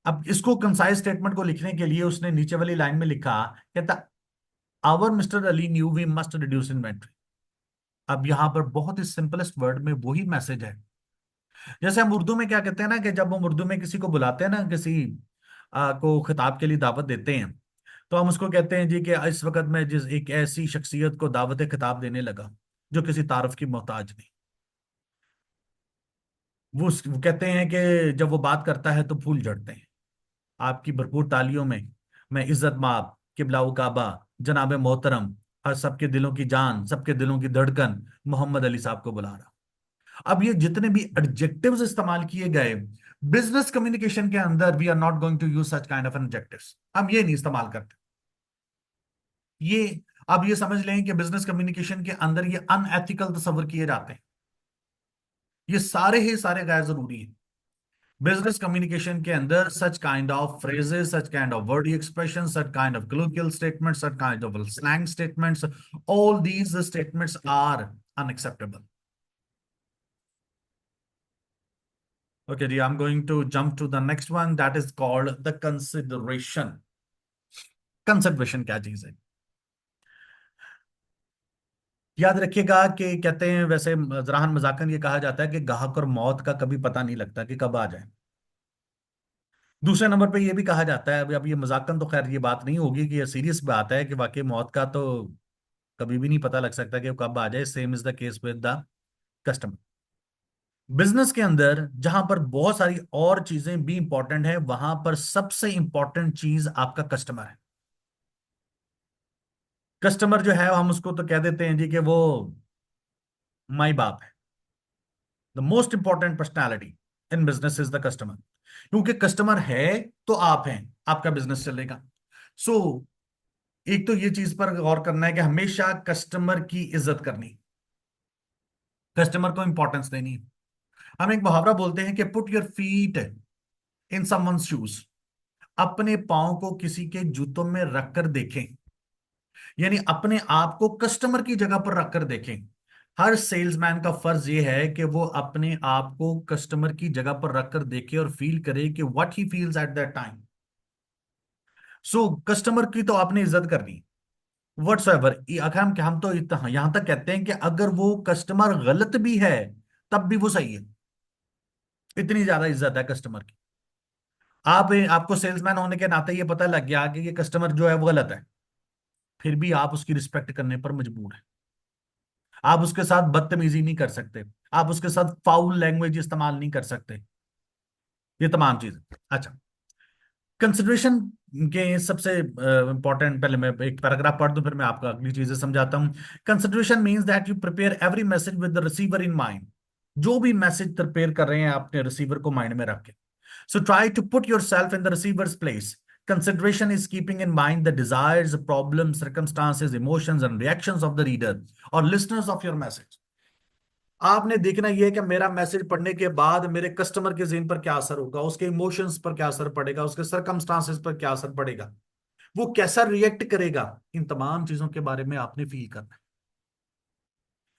अब इसको कंसाइज स्टेटमेंट को लिखने के लिए उसने नीचे वाली लाइन में लिखा, कहता our mister Ali knew we must reduce inventory. अब यहां पर बहुत ही सिंपलेस्ट वर्ड में वही मैसेज है। जैसे हम उर्दू में क्या कहते हैं ना, कि जब हम उर्दू में किसी को बुलाते हैं ना, किसी को खिताब के लिए दावत देते हैं, तो हम उसको कहते हैं जी कि इस वक्त मैं जिस एक ऐसी शख्सियत को दावत खिताब देने लगा जो किसी तारफ की मोहताज नहीं। वो कहते हैं कि जब वो बात करता है तो फूल झड़ते हैं। आपकी भरपूर तालियों में मैं इज्जत माब किबला काबा जनाब मोहतरम और सबके दिलों की जान सबके दिलों की धड़कन मोहम्मद अली साहब को बुला रहा। अब ये जितने भी एडजेक्टिव्स इस्तेमाल किए गए बिजनेस कम्युनिकेशन के अंदर, we are not going to use such kind of adjectives. हम ये नहीं इस्तेमाल करते। ये अब ये समझ लें कि बिजनेस कम्युनिकेशन के अंदर ये अनएथिकल तस्वर किए जाते हैं। ये सारे ही सारे गैर जरूरी हैं। बिजनेस कम्युनिकेशन के अंदर सच kind of phrases, such kind of wordy expressions, such kind of colloquial statements, such kind of slang statements, all these statements are unacceptable. Okay, जी, I'm going to jump to the next one that is called the consideration. Consideration क्या चीज है? याद रखिएगा कि कहते हैं, वैसे जराहन मजाकन ये कहा जाता है कि गाहक और मौत का कभी पता नहीं लगता कि कब आ जाए। दूसरे नंबर पे ये भी कहा जाता है, अभी अब ये मजाकन तो खैर ये बात नहीं होगी कि ये सीरियस बात है कि वाकई मौत का तो कभी भी नहीं पता लग सकता कि वो कब आ जाए। Same is the case with the customer. Business के अंदर जहां पर बहुत सारी और चीजें भी इंपॉर्टेंट है, वहां पर सबसे इंपॉर्टेंट चीज आपका कस्टमर है। कस्टमर जो है हम उसको तो कह देते हैं जी कि वो माई बाप है। The most important personality in business is the customer. क्योंकि कस्टमर है तो आप हैं, आपका बिजनेस चलेगा। सो एक तो ये चीज पर गौर करना है कि हमेशा कस्टमर की इज्जत करनी, कस्टमर को इंपॉर्टेंस देनी। हम एक मुहावरा बोलते हैं कि put your feet in someone's shoes. अपने पांव को किसी के जूतों में रखकर देखें, यानी अपने आप को कस्टमर की जगह पर रखकर देखें। हर सेल्समैन का फर्ज यह है कि वो अपने आप को कस्टमर की जगह पर रखकर देखे और फील करे कि what he feels at that time. So customer की तो आपने इज्जत करनी व्हाट्सएवर। अगर हम तो यहां तक कहते हैं कि अगर वो कस्टमर गलत भी है तब भी वो सही है। इतनी ज्यादा इज्जत है कस्टमर की। आपको सेल्समैन होने के नाते ये पता लग गया कि ये कस्टमर जो है वो गलत है, फिर भी आप उसकी रिस्पेक्ट करने पर मजबूर हैं। आप उसके साथ बदतमीजी नहीं कर सकते, आप उसके साथ फाउल लैंग्वेज इस्तेमाल नहीं कर सकते। ये तमाम चीजें। अच्छा, कंसिडरेशन के सबसे इंपॉर्टेंट, पहले मैं एक पैराग्राफ पढ़ दूं फिर मैं आपको अगली चीजें समझाता हूं। Consideration means that you prepare every message with the receiver in mind. जो भी मैसेज प्रिपेयर कर रहे हैं अपने रिसीवर को माइंड में रख के। So try to put yourself in the receiver's place. Consideration is keeping in mind the desires, problems, circumstances, emotions, and reactions of the reader or listeners of your message. आपने देखना यह है कि मेरा मैसेज पढ़ने के बाद मेरे कस्टमर के ज़हन पर क्या असर होगा, उसके इमोशंस पर क्या असर पड़ेगा, उसके सर्कमस्टांसेस पर क्या असर पड़ेगा, वो कैसा रिएक्ट करेगा। इन तमाम चीजों के बारे में आपने फील करना है।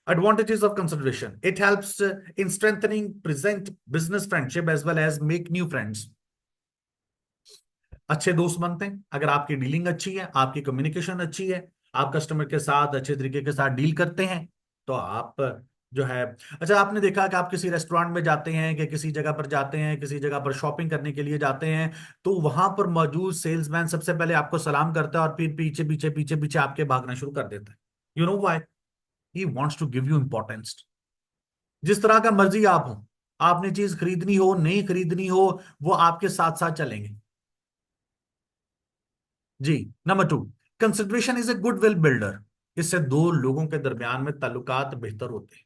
Advantages of consideration: it helps in strengthening present business friendship as well as make new friends. अच्छे दोस्त बनते हैं अगर आपकी डीलिंग अच्छी है, आपकी कम्युनिकेशन अच्छी है, आप कस्टमर के साथ अच्छे तरीके के साथ डील करते हैं, तो आप जो है। अच्छा, आपने देखा कि आप किसी रेस्टोरेंट में जाते हैं कि किसी जगह पर जाते हैं, किसी जगह पर शॉपिंग करने के लिए जाते हैं, तो वहां पर मौजूद सेल्समैन सबसे पहले आपको सलाम करता है और फिर पीछे पीछे पीछे पीछे आपके भागना शुरू कर देता है। You know why? He wants to give you importance. जिस तरह का मर्जी आप हो, आपने चीज खरीदनी हो नहीं खरीदनी हो, वो आपके साथ साथ चलेंगे। जी। Number two, consideration is a good will builder. इससे दो लोगों के दरमियान में ताल्लुकात बेहतर होते हैं।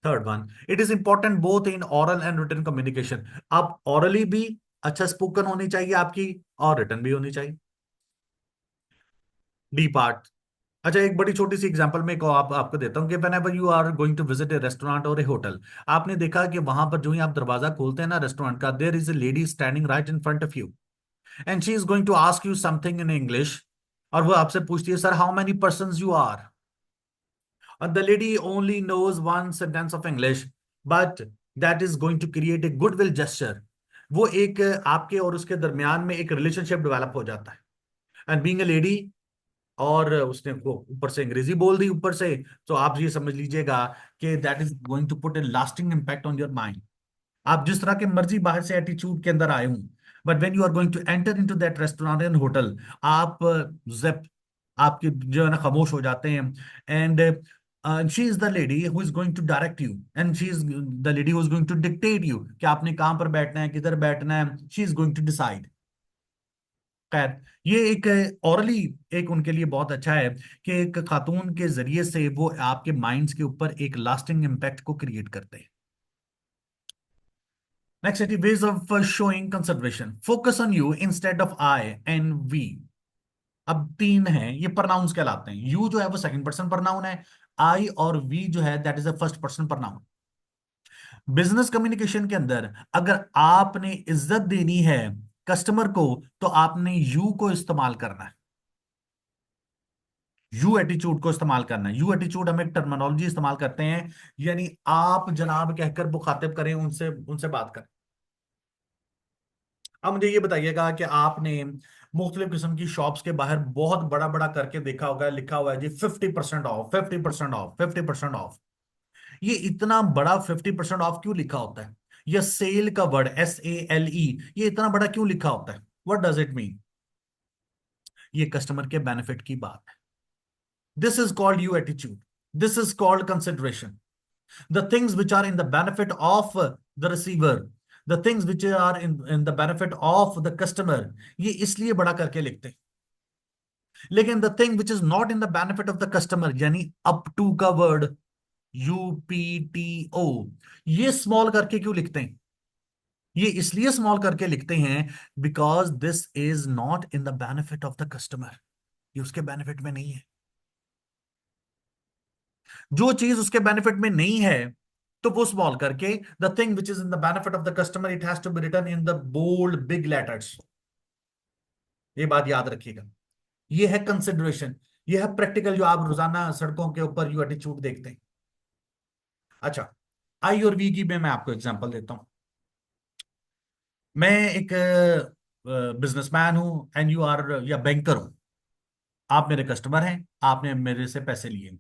Third one, it is important both in aural and written communication. आप ऑरली भी अच्छा स्पोकन होनी चाहिए आपकी, और रिटन भी होनी चाहिए। D part. अच्छा, एक बड़ी छोटी सी एग्जांपल में को आपको देता हूँ कि whenever you are going to visit a restaurant और ए होटल, आपने देखा कि वहां पर जो ही आप दरवाजा खोलते हैं ना रेस्टोरेंट का, there is a lady standing right in front of you, and she is going to ask you something in English. और वो आपसे पूछती है, sir how many person you are. और the lady only knows one sentence of English, but that is going to create a goodwill gesture. वो एक आपके और उसके दरमियान में एक रिलेशनशिप डेवलप हो जाता है। एंड बीइंग ए लेडी, और उसने वो ऊपर से अंग्रेजी बोल दी ऊपर से, तो आप ये समझ लीजिएगा कि that is going to put a lasting impact on your mind. आप जिस तरह के मर्जी बाहर से एटीट्यूड के अंदर आए हूं, but when you are going to enter into that restaurant and hotel, आप जिप आपके जो है ना खामोश हो जाते हैं। And she is the lady who is going to direct you, and she is the lady who is going to dictate you कि आपने कहां पर बैठना है, किधर बैठना है। She is going to decide. खैर, ये एक औरली एक उनके लिए बहुत अच्छा है कि एक खातून के जरिए से वो आपके माइंड्स के ऊपर एक लास्टिंग इम्पैक्ट को क्रिएट करते हैं। नेक्स्ट है ways of showing consideration, focus on you instead of I and we. अब तीन हैं, ये प्रनाउंस कहलाते हैं। यू जो है वो सेकंड पर्सन प्रनाउन है, आई और वी जो है that is a first person pronoun. Business communication के अंदर अगर आपने इज्जत देनी है कस्टमर को, तो आपने यू को इस्तेमाल करना है, यू एटीट्यूड को इस्तेमाल करना है। यू एटीट्यूड हम एक टर्मिनोलॉजी इस्तेमाल करते हैं, यानी आप जनाब कहकर मुखातिब करें, उनसे उनसे बात करें। अब मुझे ये बताइएगा कि आपने मुख्तलिफ किस्म की शॉप्स के बाहर बहुत बड़ा बड़ा करके देखा होगा, लिखा हुआ है जी 50% ऑफ, 50% ऑफ, 50% ऑफ। ये इतना बड़ा 50% ऑफ क्यों लिखा होता है? या सेल का वर्ड SALE, ये इतना बड़ा क्यों लिखा होता है? What does it mean? ये कस्टमर के बेनिफिट की बात है। This is called you attitude, this is called consideration. The things which are in the benefit of the receiver, the things which are in the benefit of the customer, ये इसलिए बड़ा करके लिखते हैं। लेकिन the thing which is not in the benefit of the customer, यानी up to का word UPTO, ये स्मॉल करके क्यों लिखते हैं? ये इसलिए स्मॉल करके लिखते हैं because this is not in the benefit of the customer. ये उसके बेनिफिट में नहीं है। जो चीज उसके बेनिफिट में नहीं है, तो वो स्मॉल करके, the thing which is in the benefit of the customer, it has to be written in the bold big letters. ये बात याद रखिएगा। ये है कंसिडरेशन, ये है प्रैक्टिकल जो आप रोजाना सड़कों के ऊपर यू एटीट्यूड देखते हैं। अच्छा, आई और वी की मैं आपको एग्जांपल देता हूं। मैं एक बिजनेसमैन हूं एंड यू आर, या बैंकर हूं। आप मेरे कस्टमर हैं, आपने मेरे से पैसे लिए,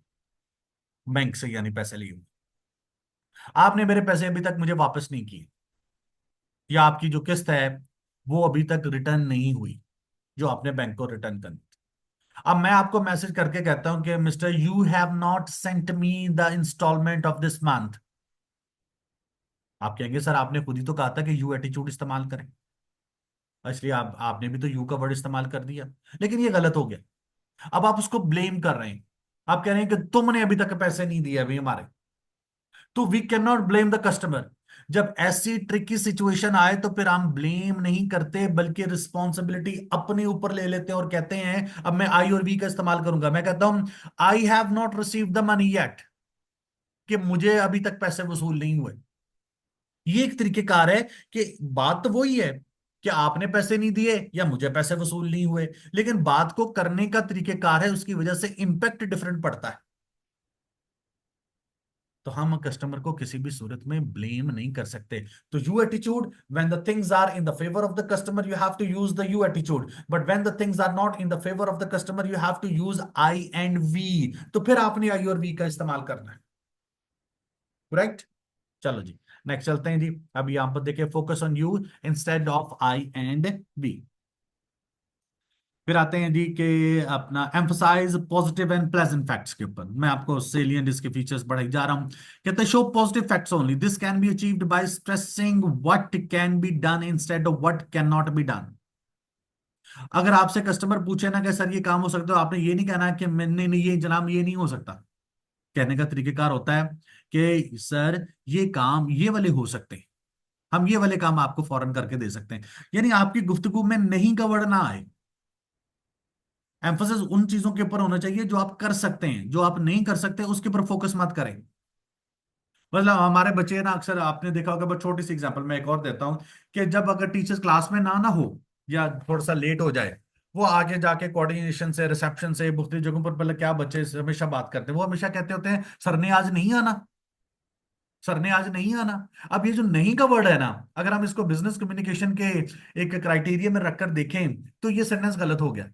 बैंक से यानी पैसे लिए। आपने मेरे पैसे अभी तक मुझे वापस नहीं किए, या आपकी जो किस्त है वो अभी तक रिटर्न नहीं हुई, जो आपने बैंक को रिटर्न करनी। अब मैं आपको मैसेज करके कहता हूं कि mister you have not sent me the installment of this month. आप कहेंगे सर आपने खुद ही तो कहा था कि यू एटीट्यूड इस्तेमाल करें, इसलिए आपने भी तो यू का वर्ड इस्तेमाल कर दिया। लेकिन ये गलत हो गया। अब आप उसको ब्लेम कर रहे हैं, आप कह रहे हैं कि तुमने अभी तक पैसे नहीं दिए अभी हमारे। तो we can not blame the customer. जब ऐसी ट्रिकी सिचुएशन आए तो फिर हम ब्लेम नहीं करते, बल्कि रिस्पॉन्सिबिलिटी अपने ऊपर ले लेते हैं और कहते हैं, अब मैं आई और वी का इस्तेमाल करूंगा, मैं कहता हूं I have not receive the money yet, कि मुझे अभी तक पैसे वसूल नहीं हुए। ये एक तरीकेकार है कि बात तो वही है कि आपने पैसे नहीं दिए या मुझे पैसे वसूल नहीं हुए, लेकिन बात को करने का तरीकेकार है, उसकी वजह से इंपैक्ट डिफरेंट पड़ता है। तो हम कस्टमर को किसी भी सूरत में ब्लेम नहीं कर सकते। तो you attitude, when the things are in the favour of the customer you have to use the you attitude, but when the things are not in the favour of the customer you have to use I and we. तो फिर आपने आई और we का इस्तेमाल करना है। Correct? चलो जी, next चलते हैं जी। अब यहां पर देखिए, focus on you instead of I and we. फिर आते हैं जी कि अपना emphasize positive and pleasant facts के ऊपर। मैं आपको सेलिएंट इसके फीचर्स बढ़ाई जा रहा हूं। कहते हैं show positive facts only, this can be achieved by stressing what can be done instead of what can not be done. अगर आपसे कस्टमर पूछे ना कि सर ये काम हो सकता है, आपने ये नहीं कहना कि मैंने नहीं, ये जनाब ये नहीं हो सकता। कहने का तरीकेकार होता है कि सर ये काम ये वाले हो सकते हैं, हम ये वाले काम आपको फौरन करके दे सकते हैं। यानी आपकी गुफ्तगू में नहीं का वर्ड ना आए। एम्फोसिस उन चीजों के ऊपर होना चाहिए जो आप कर सकते हैं, जो आप नहीं कर सकते उसके ऊपर फोकस मत करें। मतलब हमारे बच्चे ना, अक्सर आपने देखा होगा, बस छोटी सी एग्जांपल मैं एक और देता हूं, कि जब अगर टीचर्स क्लास में ना ना हो या थोड़ा सा लेट हो जाए, वो आगे जाके कोऑर्डिनेशन से, रिसेप्शन से, मुख्तलिफ जगहों पर पहले क्या बच्चे से हमेशा बात करते हैं, वो हमेशा कहते होते हैं सर ने आज नहीं आना, सर ने आज नहीं आना। अब ये जो नहीं का वर्ड है ना, अगर हम इसको बिजनेस कम्युनिकेशन के एक क्राइटेरिया में रखकर देखें तो ये सेंटेंस गलत हो गया।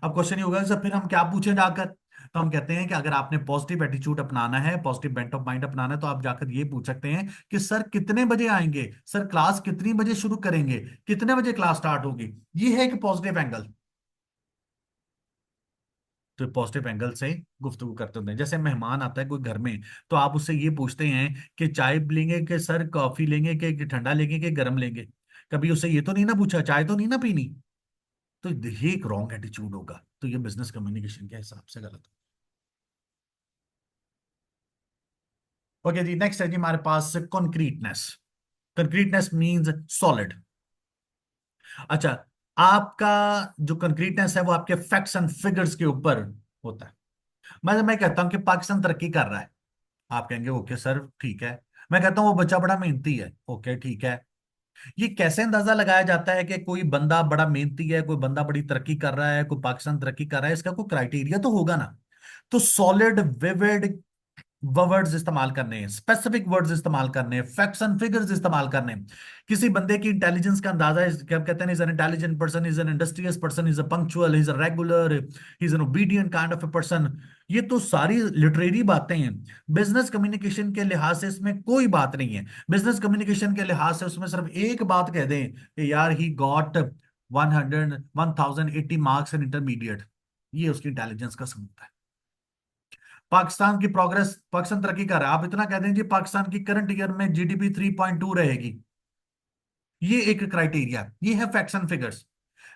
अब क्वेश्चन ये होगा सर फिर हम क्या पूछें जाकर। तो हम कहते हैं कि अगर आपने पॉजिटिव एटीट्यूड अपनाना है, पॉजिटिव बेंट ऑफ माइंड अपनाना है, तो आप जाकर ये पूछ सकते हैं कि सर कितने बजे आएंगे, सर क्लास कितनी बजे शुरू करेंगे, कितने बजे क्लास स्टार्ट होगी। ये है कि पॉजिटिव एंगल। तो पॉजिटिव एंगल से गुफ्तगू करते होते हैं। जैसे मेहमान आता है कोई घर में, तो आप उससे ये पूछते हैं कि चाय लेंगे कि सर कॉफी लेंगे कि ठंडा लेंगे कि गर्म लेंगे। कभी उससे ये तो नहीं ना पूछा चाय तो नहीं ना पीनी। तो ये एक रॉन्ग एटीट्यूड होगा, तो ये बिजनेस कम्युनिकेशन के हिसाब से गलत। ओके जी, नेक्स्ट है जी हमारे पास कॉन्क्रीटनेस। Concreteness means solid. अच्छा, आपका जो कंक्रीटनेस है वो आपके फैक्ट्स एंड फिगर्स के ऊपर होता है। मैं कहता हूं कि पाकिस्तान तरक्की कर रहा है, आप कहेंगे ओके सर ठीक है। मैं कहता हूं वो बच्चा बड़ा मेहनती है, ओके ठीक है। ये कैसे अंदाजा लगाया जाता है कि कोई बंदा बड़ा मेहनती है, कोई बंदा बड़ी तरक्की कर रहा है, कोई पाकिस्तान तरक्की कर रहा है, इसका कोई क्राइटेरिया तो होगा ना। तो सॉलिड विविड वर्ड्स इस्तेमाल करने हैं, स्पेसिफिक वर्ड्स इस्तेमाल करने हैं, फैक्ट्स एंड फिगर्स इस्तेमाल करने हैं। किसी बंदे की इंटेलिजेंस का अंदाजा क्या कहते हैं, is an intelligent person, is an industrious person, is a punctual, is a regular, is an obedient kind of a person. ये तो सारी लिटरेरी बातें हैं। बिजनेस कम्युनिकेशन के लिहाज से इसमें कोई बात नहीं है। बिजनेस कम्युनिकेशन के लिहाज से उसमें सिर्फ एक बात कह दें कि यार he got 1080 marks in intermediate, ये उसकी इंटेलिजेंस का सबूत है। पाकिस्तान की प्रोग्रेस, पाकिस्तान तरक्की कर रहा है, आप इतना कह दें जी पाकिस्तान की करंट ईयर में जीडीपी 3.2 रहेगी, ये एक क्राइटेरिया, ये है फैक्ट्स एंड फिगर्स।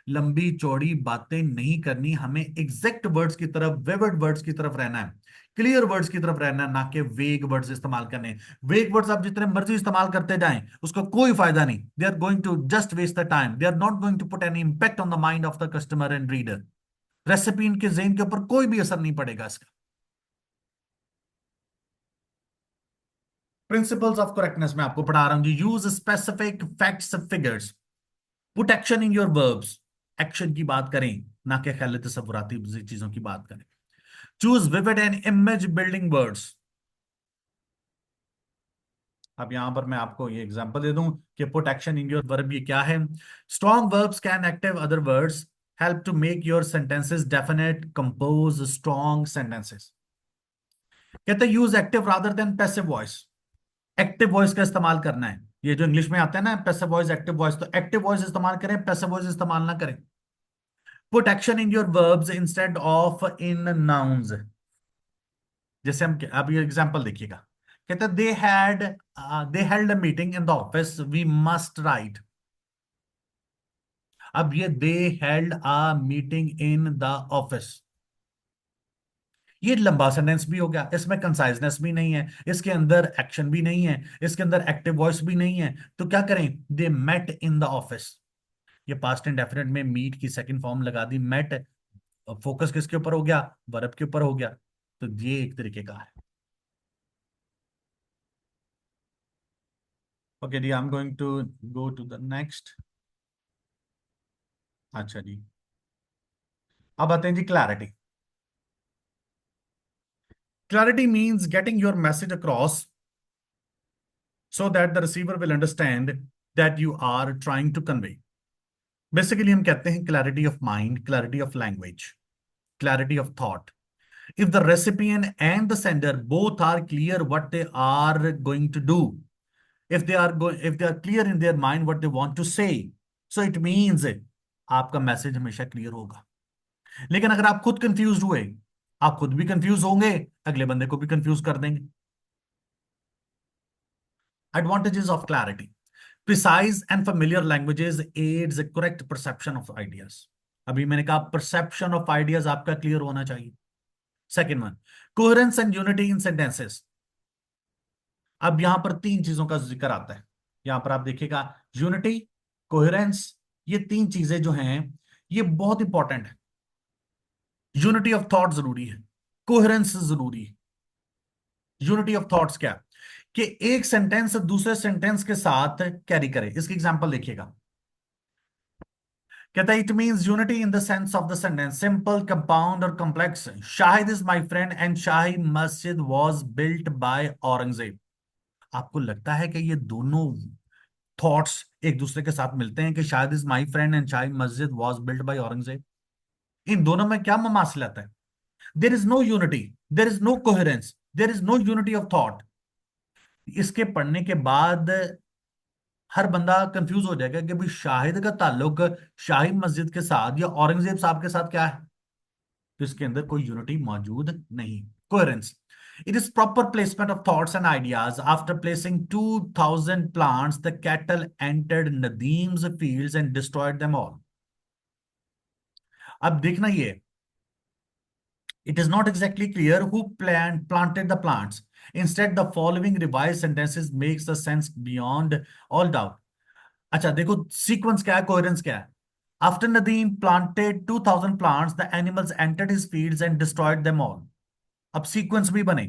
लंबी चौड़ी बातें नहीं करनी, हमें एग्जैक्ट वर्ड्स की तरफ, विविड वर्ड्स की तरफ रहना है, क्लियर वर्ड्स की तरफ रहना है, ना कि वेग वर्ड्स इस्तेमाल करने। वेग वर्ड्स आप जितने मर्जी इस्तेमाल करते जाएं उसका कोई फायदा नहीं। They are going to just waste the time, they are not going to put any impact on the mind of the customer and reader. Recipe के जेन के ऊपर कोई भी असर नहीं पड़ेगा इसका। प्रिंसिपल्स ऑफ करेक्टनेस में आपको पढ़ा रहा हूं जी। Use specific facts figures, put action in your verbs, action की बात करें, ना कि ख्याल तस्वुराती चीजों की बात करें। Choose vivid and image building words. अब यहां पर मैं आपको ये एग्जांपल दे दूं कि put action in your verb ये क्या है। Strong verbs can active other words, help to make your sentences definite, compose strong sentences. कहते हैं use active rather than passive voice. Active voice का इस्तेमाल करना है। ये जो इंग्लिश में आता है ना पैसिव वॉइस एक्टिव वॉइस, तो एक्टिव वॉइस इस्तेमाल करें, पैसिव वॉइस इस्तेमाल ना करें। Put action in your verbs instead of in nouns. जैसे हम अब ये एग्जांपल देखिएगा, कहते हैं they held a meeting in the office, we must write. अब ये they held a meeting in the office, ये लंबा सेंटेंस भी हो गया, इसमें कंसाइजनेस भी नहीं है, इसके अंदर एक्शन भी नहीं है, इसके अंदर एक्टिव वॉइस भी नहीं है। तो क्या करें, they met in the office. ये पास्ट इंडेफिनिट में मीट की सेकंड फॉर्म लगा दी, मेट। फोकस किसके ऊपर हो गया, वर्ब के ऊपर हो गया। तो ये एक तरीके का है। ओके जी, I am going to go to the next. अच्छा जी, अब आते हैं जी clarity. Clarity means getting your message across so that the receiver will understand that you are trying to convey. Basically हम कहते हैं clarity of mind, clarity of language, clarity of thought. If the recipient and the sender both are clear what they are going to do, if they are clear in their mind what they want to say, so it means आपका message हमेशा clear होगा। लेकिन अगर आप खुद confuse हुए, आप खुद भी कंफ्यूज होंगे, अगले बंदे को भी कंफ्यूज कर देंगे। Advantages of clarity: precise and familiar languages aids a correct perception of ideas. अभी मैंने कहा परसेप्शन ऑफ आइडियाज आपका क्लियर होना चाहिए। Second one, coherence and unity in sentences. अब यहां पर तीन चीजों का जिक्र आता है। यहां पर आप देखिएगा, यूनिटी, कोहेरेंस, ये तीन चीजें जो हैं ये बहुत इंपॉर्टेंट है। यूनिटी ऑफ थॉट जरूरी है, कोहेरेंस जरूरी है। यूनिटी ऑफ थॉट्स क्या, कि एक सेंटेंस दूसरे सेंटेंस के साथ कैरी करे। इसकी एग्जांपल देखिएगा, कहता है it means unity in the sense of the sentence, simple, compound और complex. Shahid is my friend and Shahi Masjid was built by Aurangzeb. आपको लगता है कि ये दोनों थॉट्स एक दूसरे के साथ मिलते हैं, कि Shahid is my friend and Shahi Masjid was built by Aurangzeb? इन दोनों में क्या ममासलत है? There is no unity, there is no coherence, there is no unity of thought. इसके पढ़ने के बाद हर बंदा कंफ्यूज हो जाएगा कि भाई शाहिद का ताल्लुक शाही मस्जिद के साथ या औरंगजेब साहब के साथ क्या है। तो इसके अंदर कोई यूनिटी मौजूद नहीं। Coherence, it is proper placement of thoughts and ideas. After placing 2000 plants, the cattle entered Nadim's fields and destroyed them all. अब देखना ये, it is not exactly clear who planted the plants. Instead, the following revised sentences makes the sense beyond all doubt. अच्छा देखो, sequence क्या है, coherence क्या है। After Nadeem planted 2000 plants, the animals entered his fields and destroyed them all. अब sequence भी बने,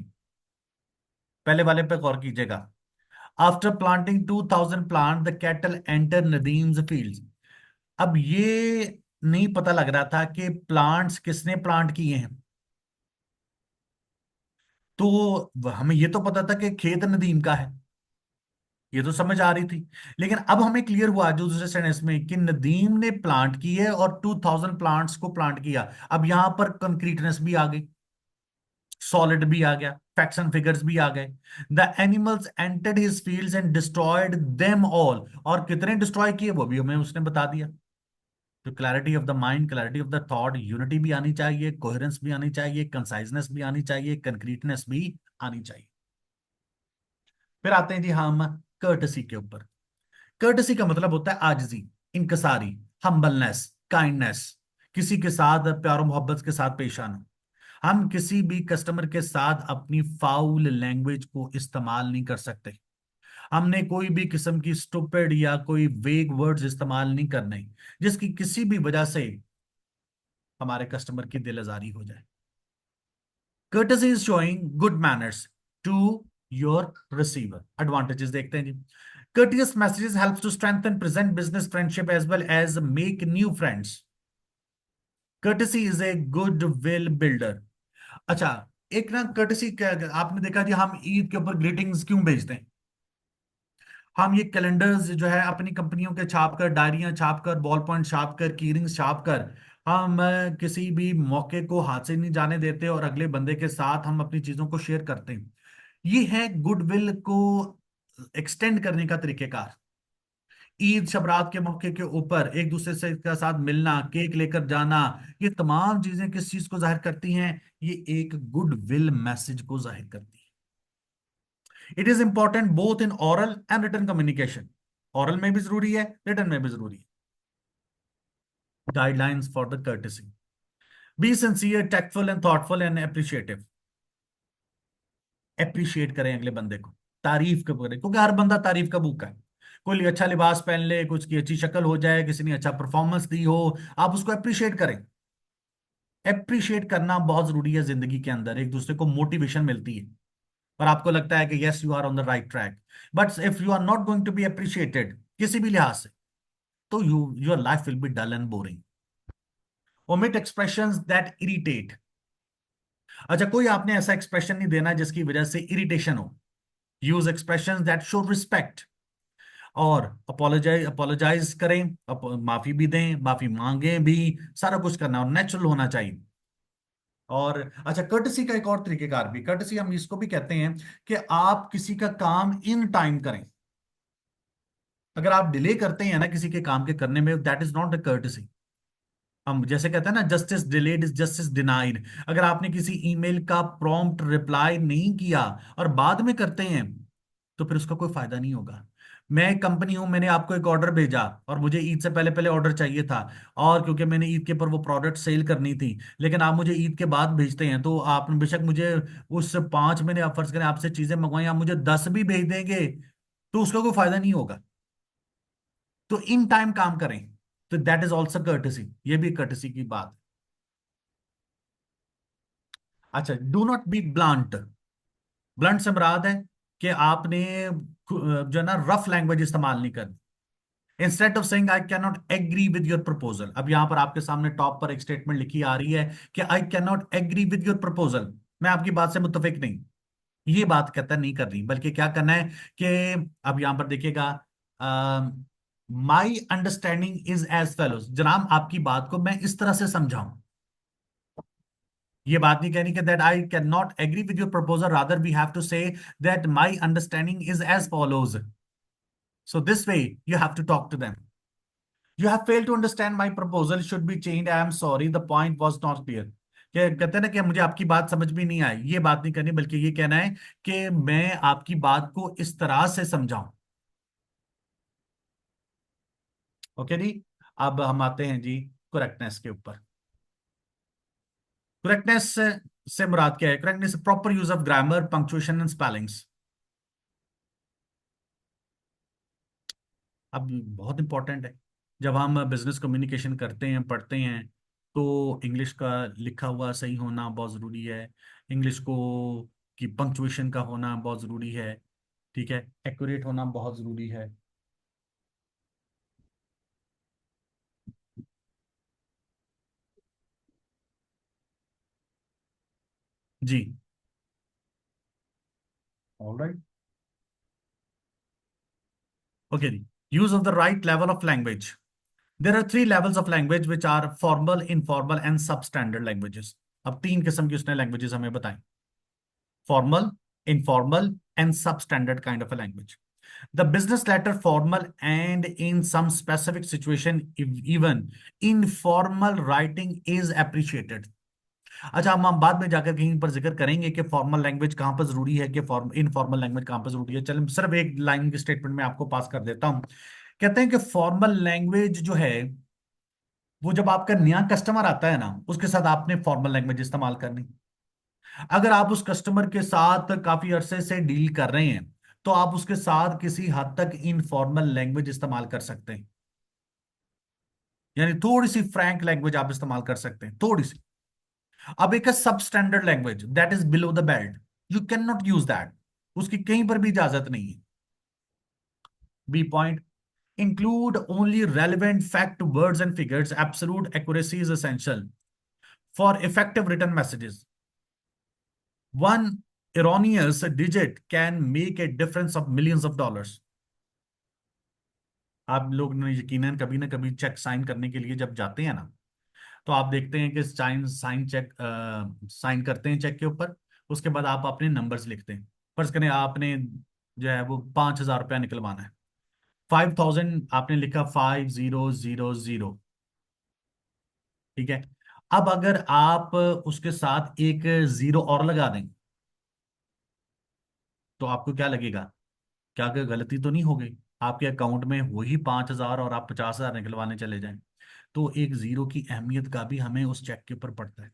पहले वाले पे गौर कीजिएगा। After planting 2000 plant, the cattle enter Nadeem's fields. अब ये नहीं पता लग रहा था कि प्लांट्स किसने प्लांट किए हैं, तो हमें ये तो पता था कि खेत नदीम का है, ये तो समझ आ रही थी। लेकिन अब हमें क्लियर हुआ जो दूसरे सेंटेंस में कि नदीम ने प्लांट की है और 2000 प्लांट्स को प्लांट किया। अब यहां पर कंक्रीटनेस भी आ गई, सॉलिड भी आ गया, फैक्ट्स एंड फिगर्स भी आ गए। The animals entered his fields and destroyed them all, और कितने डिस्ट्रॉय किए वो भी हमें उसने बता दिया। तो clarity of the mind, clarity of the thought, unity भी आनी चाहिए, कोहेरेंस भी आनी चाहिए, कंसाइजनेस भी आनी चाहिए, कंक्रीटनेस भी आनी चाहिए। फिर आते हैं जी हम कर्टसी के ऊपर। कर्टसी का मतलब होता है आजिजी, इनकसारी, हम्बलनेस, काइंडनेस, किसी के साथ प्यार और मोहब्बत के साथ पेश आना। हम किसी भी कस्टमर के साथ अपनी फाउल लैंग्वेज को इस्तेमाल नहीं कर सकते। हमने कोई भी किस्म की स्टूपिड या कोई वेग वर्ड्स इस्तेमाल नहीं करने जिसकी किसी भी वजह से हमारे कस्टमर की दिल आजारी हो जाए। Courtesy is showing good manners to your receiver. Advantages देखते हैं जी। Courteous messages helps to strengthen present business friendship as well as make new friends. Courtesy is a good will builder. अच्छा, एक ना कर्टसी, आपने देखा जी हम ईद के ऊपर ग्रीटिंग्स क्यों भेजते हैं? हम ये कैलेंडर्स जो है अपनी कंपनियों के छाप कर, डायरियां छाप कर, बॉल पॉइंट छाप कर, कीरिंग्स छाप कर, हम किसी भी मौके को हाथ से नहीं जाने देते और अगले बंदे के साथ हम अपनी चीजों को शेयर करते हैं। ये है गुडविल को एक्सटेंड करने का तरीकेकार। ईद शबरात के मौके के ऊपर एक दूसरे से का साथ मिलना, केक लेकर जाना, ये तमाम चीजें किस चीज को जाहिर करती हैं? ये एक गुड विल मैसेज को जाहिर करती है। It is important both in oral and written communication. Oral में भी जरूरी है, रिटन में भी जरूरी है। Guidelines for the courtesy, be sincere, tactful and thoughtful and appreciative. Appreciate करें अगले बंदे को, तारीफ करें, क्योंकि हर बंदा तारीफ का भूखा है। कोई अच्छा लिबास पहन ले, कुछ की अच्छी शक्ल हो जाए, किसी ने अच्छा परफॉर्मेंस दी हो, आप उसको अप्रिशिएट करें। अप्रिशिएट करना बहुत जरूरी है जिंदगी के अंदर, एक दूसरे को मोटिवेशन मिलती है और आपको लगता है कि yes you are on the right track. But if you are not going to be appreciated किसी भी लिहाज से, तो your life will be dull and boring. Omit expressions that irritate. अच्छा, कोई आपने ऐसा एक्सप्रेशन नहीं देना जिसकी वजह से इरिटेशन हो। Use expressions that show respect, और अपोलोजाइज अपोलोजाइज करें, माफी भी दें, माफी मांगे भी, सारा कुछ करना और नेचुरल होना चाहिए। और अच्छा, कर्टसी का एक और तरीकेकार भी, कर्टसी हम इसको भी कहते हैं कि आप किसी का काम इन टाइम करें। अगर आप डिले करते हैं ना किसी के काम के करने में, that is not a courtesy. हम जैसे कहते हैं ना, justice delayed is justice denied. अगर आपने किसी ईमेल का प्रॉम्प्ट रिप्लाई नहीं किया और बाद में करते हैं, तो फिर उसका कोई फायदा नहीं होगा। मैं कंपनी हूं, मैंने आपको एक ऑर्डर भेजा और मुझे ईद से पहले पहले ऑर्डर चाहिए था, और क्योंकि मैंने ईद के पर वो प्रोडक्ट सेल करनी थी, लेकिन आप मुझे ईद के बाद भेजते हैं, तो आप बेशक मुझे उस 5 महीने, आप फर्ज करें आपसे चीजें मंगवाई, आप मुझे 10 भी भेज देंगे तो उसका कोई फायदा नहीं होगा। तो इन टाइम काम करें। तो दैट इज ऑल्सो कर्टसी, ये भी कर्टसी की बात। अच्छा, do not be blunt. Blunt से मुराद है कि आपने जो है ना रफ लैंग्वेज इस्तेमाल नहीं करनी। Instead of saying I can not agree with your proposal, अब यहां पर आपके सामने टॉप पर एक स्टेटमेंट लिखी आ रही है कि I can not agree with your proposal, मैं आपकी बात से मुत्तफिक नहीं, ये बात कहता नहीं करनी, बल्कि क्या करना है कि अब यहां पर देखिएगा, my understanding is as follows, जनाब आपकी बात को मैं इस तरह से समझाऊं। ये बात नहीं कहनी कि that I can not agree with your proposal, rather we have to say that my understanding is as follows. So this way you have to talk to them. You have failed to understand my proposal should be change, I am sorry the point was not clear. क्या कहते हैं ना कि मुझे आपकी बात समझ में नहीं आई, ये बात नहीं करनी, बल्कि ये कहना है कि मैं आपकी बात को इस तरह से समझाऊं। ओके जी। अब हम आते हैं जी करेक्टनेस के ऊपर। करेक्टनेस से मुराद क्या है? Correctness proper use of grammar, punctuation and spellings. अब बहुत इंपॉर्टेंट है, जब हम बिजनेस कम्युनिकेशन करते हैं, पढ़ते हैं, तो इंग्लिश का लिखा हुआ सही होना बहुत ज़रूरी है। इंग्लिश को की पंक्चुएशन का होना बहुत ज़रूरी है। ठीक है, एक्यूरेट होना बहुत ज़रूरी है। जी। ऑलराइट। ओके जी। Use of the right level of language. There are 3 levels of language which are formal, informal and sub standard languages. अब 3 किस्म की उसने लैंग्वेजेस हमें बताएं: formal, informal and sub standard kind of a language. The business letter formal and in some specific situation even informal writing is appreciated। अच्छा, हम बाद में जाकर कहीं पर जिक्र करेंगे कि फॉर्मल लैंग्वेज कहां पर जरूरी है कि फॉर्म इनफॉर्मल लैंग्वेज कहां पर जरूरी है। चलिए सिर्फ एक लाइन की स्टेटमेंट में आपको पास कर देता हूं। कहते हैं कि फॉर्मल लैंग्वेज जो है, वो जब आपका नया कस्टमर आता है ना, उसके साथ आपने फॉर्मल लैंग्वेज इस्तेमाल करनी। अगर आप उस कस्टमर के साथ काफी अरसे से डील कर रहे हैं, तो आप उसके साथ किसी हद तक इनफॉर्मल लैंग्वेज इस्तेमाल कर सकते हैं, यानी थोड़ी सी फ्रैंक लैंग्वेज आप इस्तेमाल कर सकते हैं, थोड़ी सी। अब एक है substandard language, that is below the belt, you can not use that, उसकी कहीं पर भी इजाजत नहीं है। Be point, include only relevant fact, words and figures, absolute accuracy is essential for effective written messages. One erroneous digit can make a difference of millions of dollars। आप लोग ने यकीनन कभी ना कभी चेक साइन करने के लिए जब जाते हैं ना, तो आप देखते हैं कि साइन साइन चेक साइन करते हैं चेक के ऊपर, उसके बाद आप अपने नंबर्स लिखते हैं। फर्ज करें आपने जो है वो 5,000 रुपया निकलवाना है, 5,000 आपने लिखा, 5,000। ठीक है। अब अगर आप उसके साथ एक जीरो और लगा दें, तो आपको क्या लगेगा? क्या कोई गलती तो नहीं हो गई? आपके अकाउंट में वही 5,000 और आप 50,000 निकलवाने चले जाएं, तो एक जीरो की अहमियत का भी हमें उस चेक के ऊपर पड़ता है।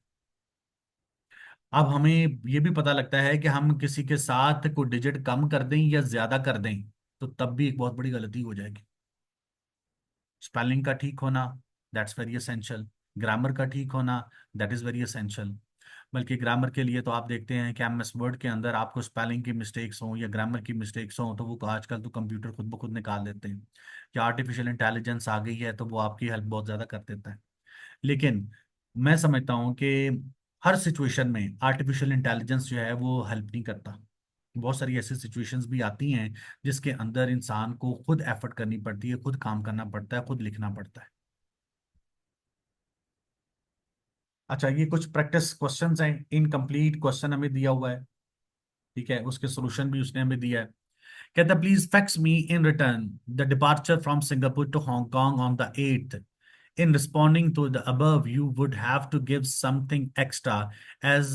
अब हमें ये भी पता लगता है कि हम किसी के साथ कोई डिजिट कम कर दें या ज्यादा कर दें, तो तब भी एक बहुत बड़ी गलती हो जाएगी। स्पेलिंग का ठीक होना, दैट्स वेरी एसेंशियल। ग्रामर का ठीक होना, दैट इज वेरी एसेंशियल। बल्कि ग्रामर के लिए तो आप देखते हैं कि एमएस वर्ड के अंदर आपको स्पेलिंग की मिस्टेक्स हों या ग्रामर की मिस्टेक्स हों, तो वो आजकल तो कंप्यूटर खुद ब खुद निकाल देते हैं, कि आर्टिफिशियल इंटेलिजेंस आ गई है तो वो आपकी हेल्प बहुत ज़्यादा कर देता है। लेकिन मैं समझता हूँ कि हर सिचुएशन में आर्टिफिशियल इंटेलिजेंस जो है वो हेल्प नहीं करता। बहुत सारी ऐसी सिचुएशंस भी आती हैं जिसके अंदर इंसान को खुद एफर्ट करनी पड़ती है, खुद काम करना पड़ता है, खुद लिखना पड़ता है। अच्छा, ये कुछ प्रैक्टिस क्वेश्चंस हैं, इनकम्प्लीट क्वेश्चन हमें दिया हुआ है। ठीक है, उसके सोल्यूशन भी उसने हमें दिया है। कहता please fax me in return the departure from Singapore to Hong Kong on the 8th। In responding to the above, you would have to give something extra as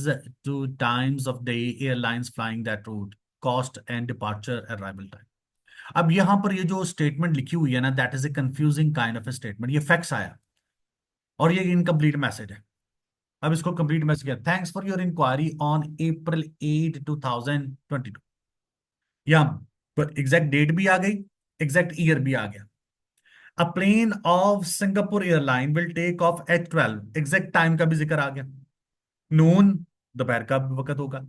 to times of day, airlines flying that route, cost, and departure arrival time। अब यहां पर ये जो statement लिखी हुई है ना, that is a confusing kind of a statement. ये फैक्स आया और ये इनकम्प्लीट मैसेज है। अब इसको कंप्लीट मैसेज किया, थैंक्स फॉर योर इंक्वायरी ऑन April 8, 2022। या पर एग्जैक्ट डेट भी आ गई, एग्जैक्ट ईयर भी आ गया। A plane of Singapore airline will take off H12, exact time का भी जिक्र आ गया, नून, दोपहर का वक्त होगा,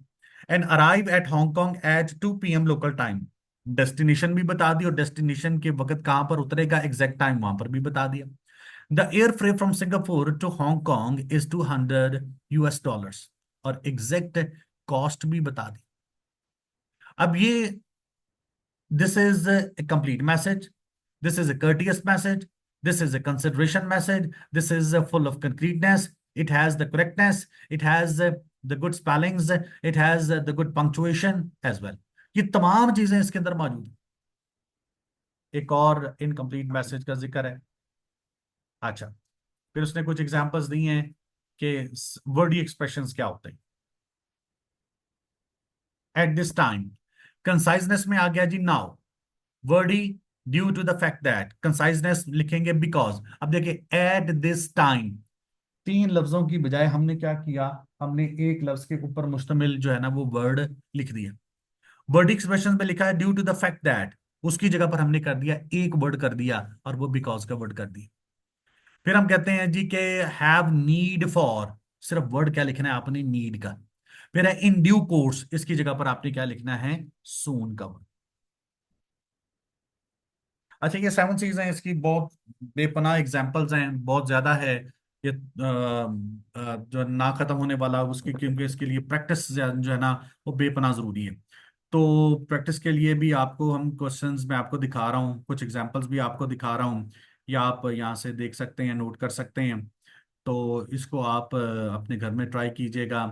and arrive at Hong Kong at 2 PM local time. Destination भी बता दी और डेस्टिनेशन के वक्त कहां पर उतरेगा, एग्जैक्ट टाइम वहां पर भी बता दिया। The air freight from Singapore to Hong Kong is $200 और एग्जैक्ट कॉस्ट भी बता दी। अब ये, this is a complete message, this is a courteous message, this is a consideration message, this is full of concreteness, it has the correctness, it has the good spellings, it has the good punctuation as well। ये तमाम चीजें इसके अंदर मौजूद हैं। एक और incomplete message का जिक्र है। अच्छा, फिर उसने कुछ एग्जांपल्स दी हैं कि वर्डी एक्सप्रेशंस क्या होते हैं। एट दिस टाइम, कंसाइजनेस में आ गया जी now, wordy due to the fact that, conciseness लिखेंगे बिकॉज। अब देखिए एट दिस टाइम, तीन लफ्जों की बजाय हमने क्या किया, हमने एक लफ्ज के ऊपर मुश्तमिल जो है ना वो वर्ड लिख दिया। वर्ड एक्सप्रेशन में लिखा है due to the fact that, उसकी जगह पर हमने कर दिया एक वर्ड कर दिया और वो बिकॉज का वर्ड कर दिया। फिर हम कहते हैं जी के हैव नीड फॉर, सिर्फ वर्ड क्या लिखना है आपने, नीड का। फिर है इन ड्यू कोर्स, इसकी जगह पर आपने क्या लिखना है, सून का वर्ड। अच्छा, ये 7 चीज हैं, इसकी बहुत बेपनाह एग्जांपल्स हैं, बहुत ज्यादा है ये, जो ना खत्म होने वाला उसकी, क्योंकि इसके लिए प्रैक्टिस जो है ना वो बेपनाह जरूरी है। तो प्रैक्टिस के लिए भी आपको हम क्वेश्चंस में आपको दिखा रहा हूँ, कुछ एग्जांपल्स भी आपको दिखा रहा हूँ, या आप यहाँ से देख सकते हैं, नोट कर सकते हैं। तो इसको आप अपने घर में ट्राई कीजिएगा।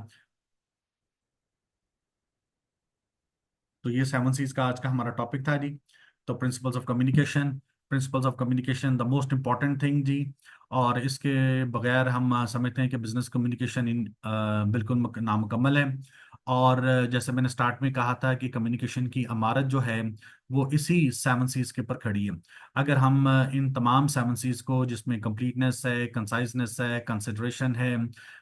तो ये 7 C's का आज का हमारा टॉपिक था जी। तो principles of communication, principles of communication the most important thing जी। और इसके बगैर हम समझते हैं कि बिजनेस कम्युनिकेशन इन बिल्कुल नामुकम्मल है। और जैसे मैंने स्टार्ट में कहा था कि कम्युनिकेशन की इमारत जो है वो इसी 7 C's के ऊपर खड़ी है। अगर हम इन तमाम 7 C's को, जिसमें कंप्लीटनेस है, कंसाइजनेस है, कंसिडरेशन है,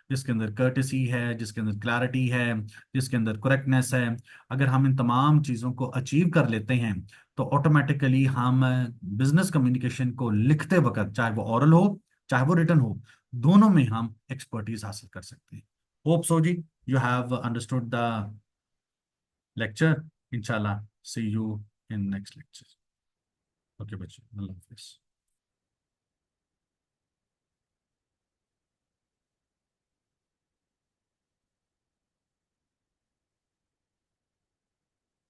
जिसके अंदर कर्टेसी है, जिसके अंदर क्लैरिटी है, जिसके अंदर करेक्टनेस है, अगर हम इन तमाम चीज़ों को अचीव कर लेते हैं तो ऑटोमेटिकली हम बिजनेस कम्युनिकेशन को लिखते वक्त, चाहे वो ओरल हो चाहे वो रिटन हो, दोनों में हम एक्सपर्टीज हासिल कर सकते हैं। होप सो जी, you have understood the lecture. इंशाल्लाह see you in next lecture. Okay बच्चों, अल्लाह हाफिज़।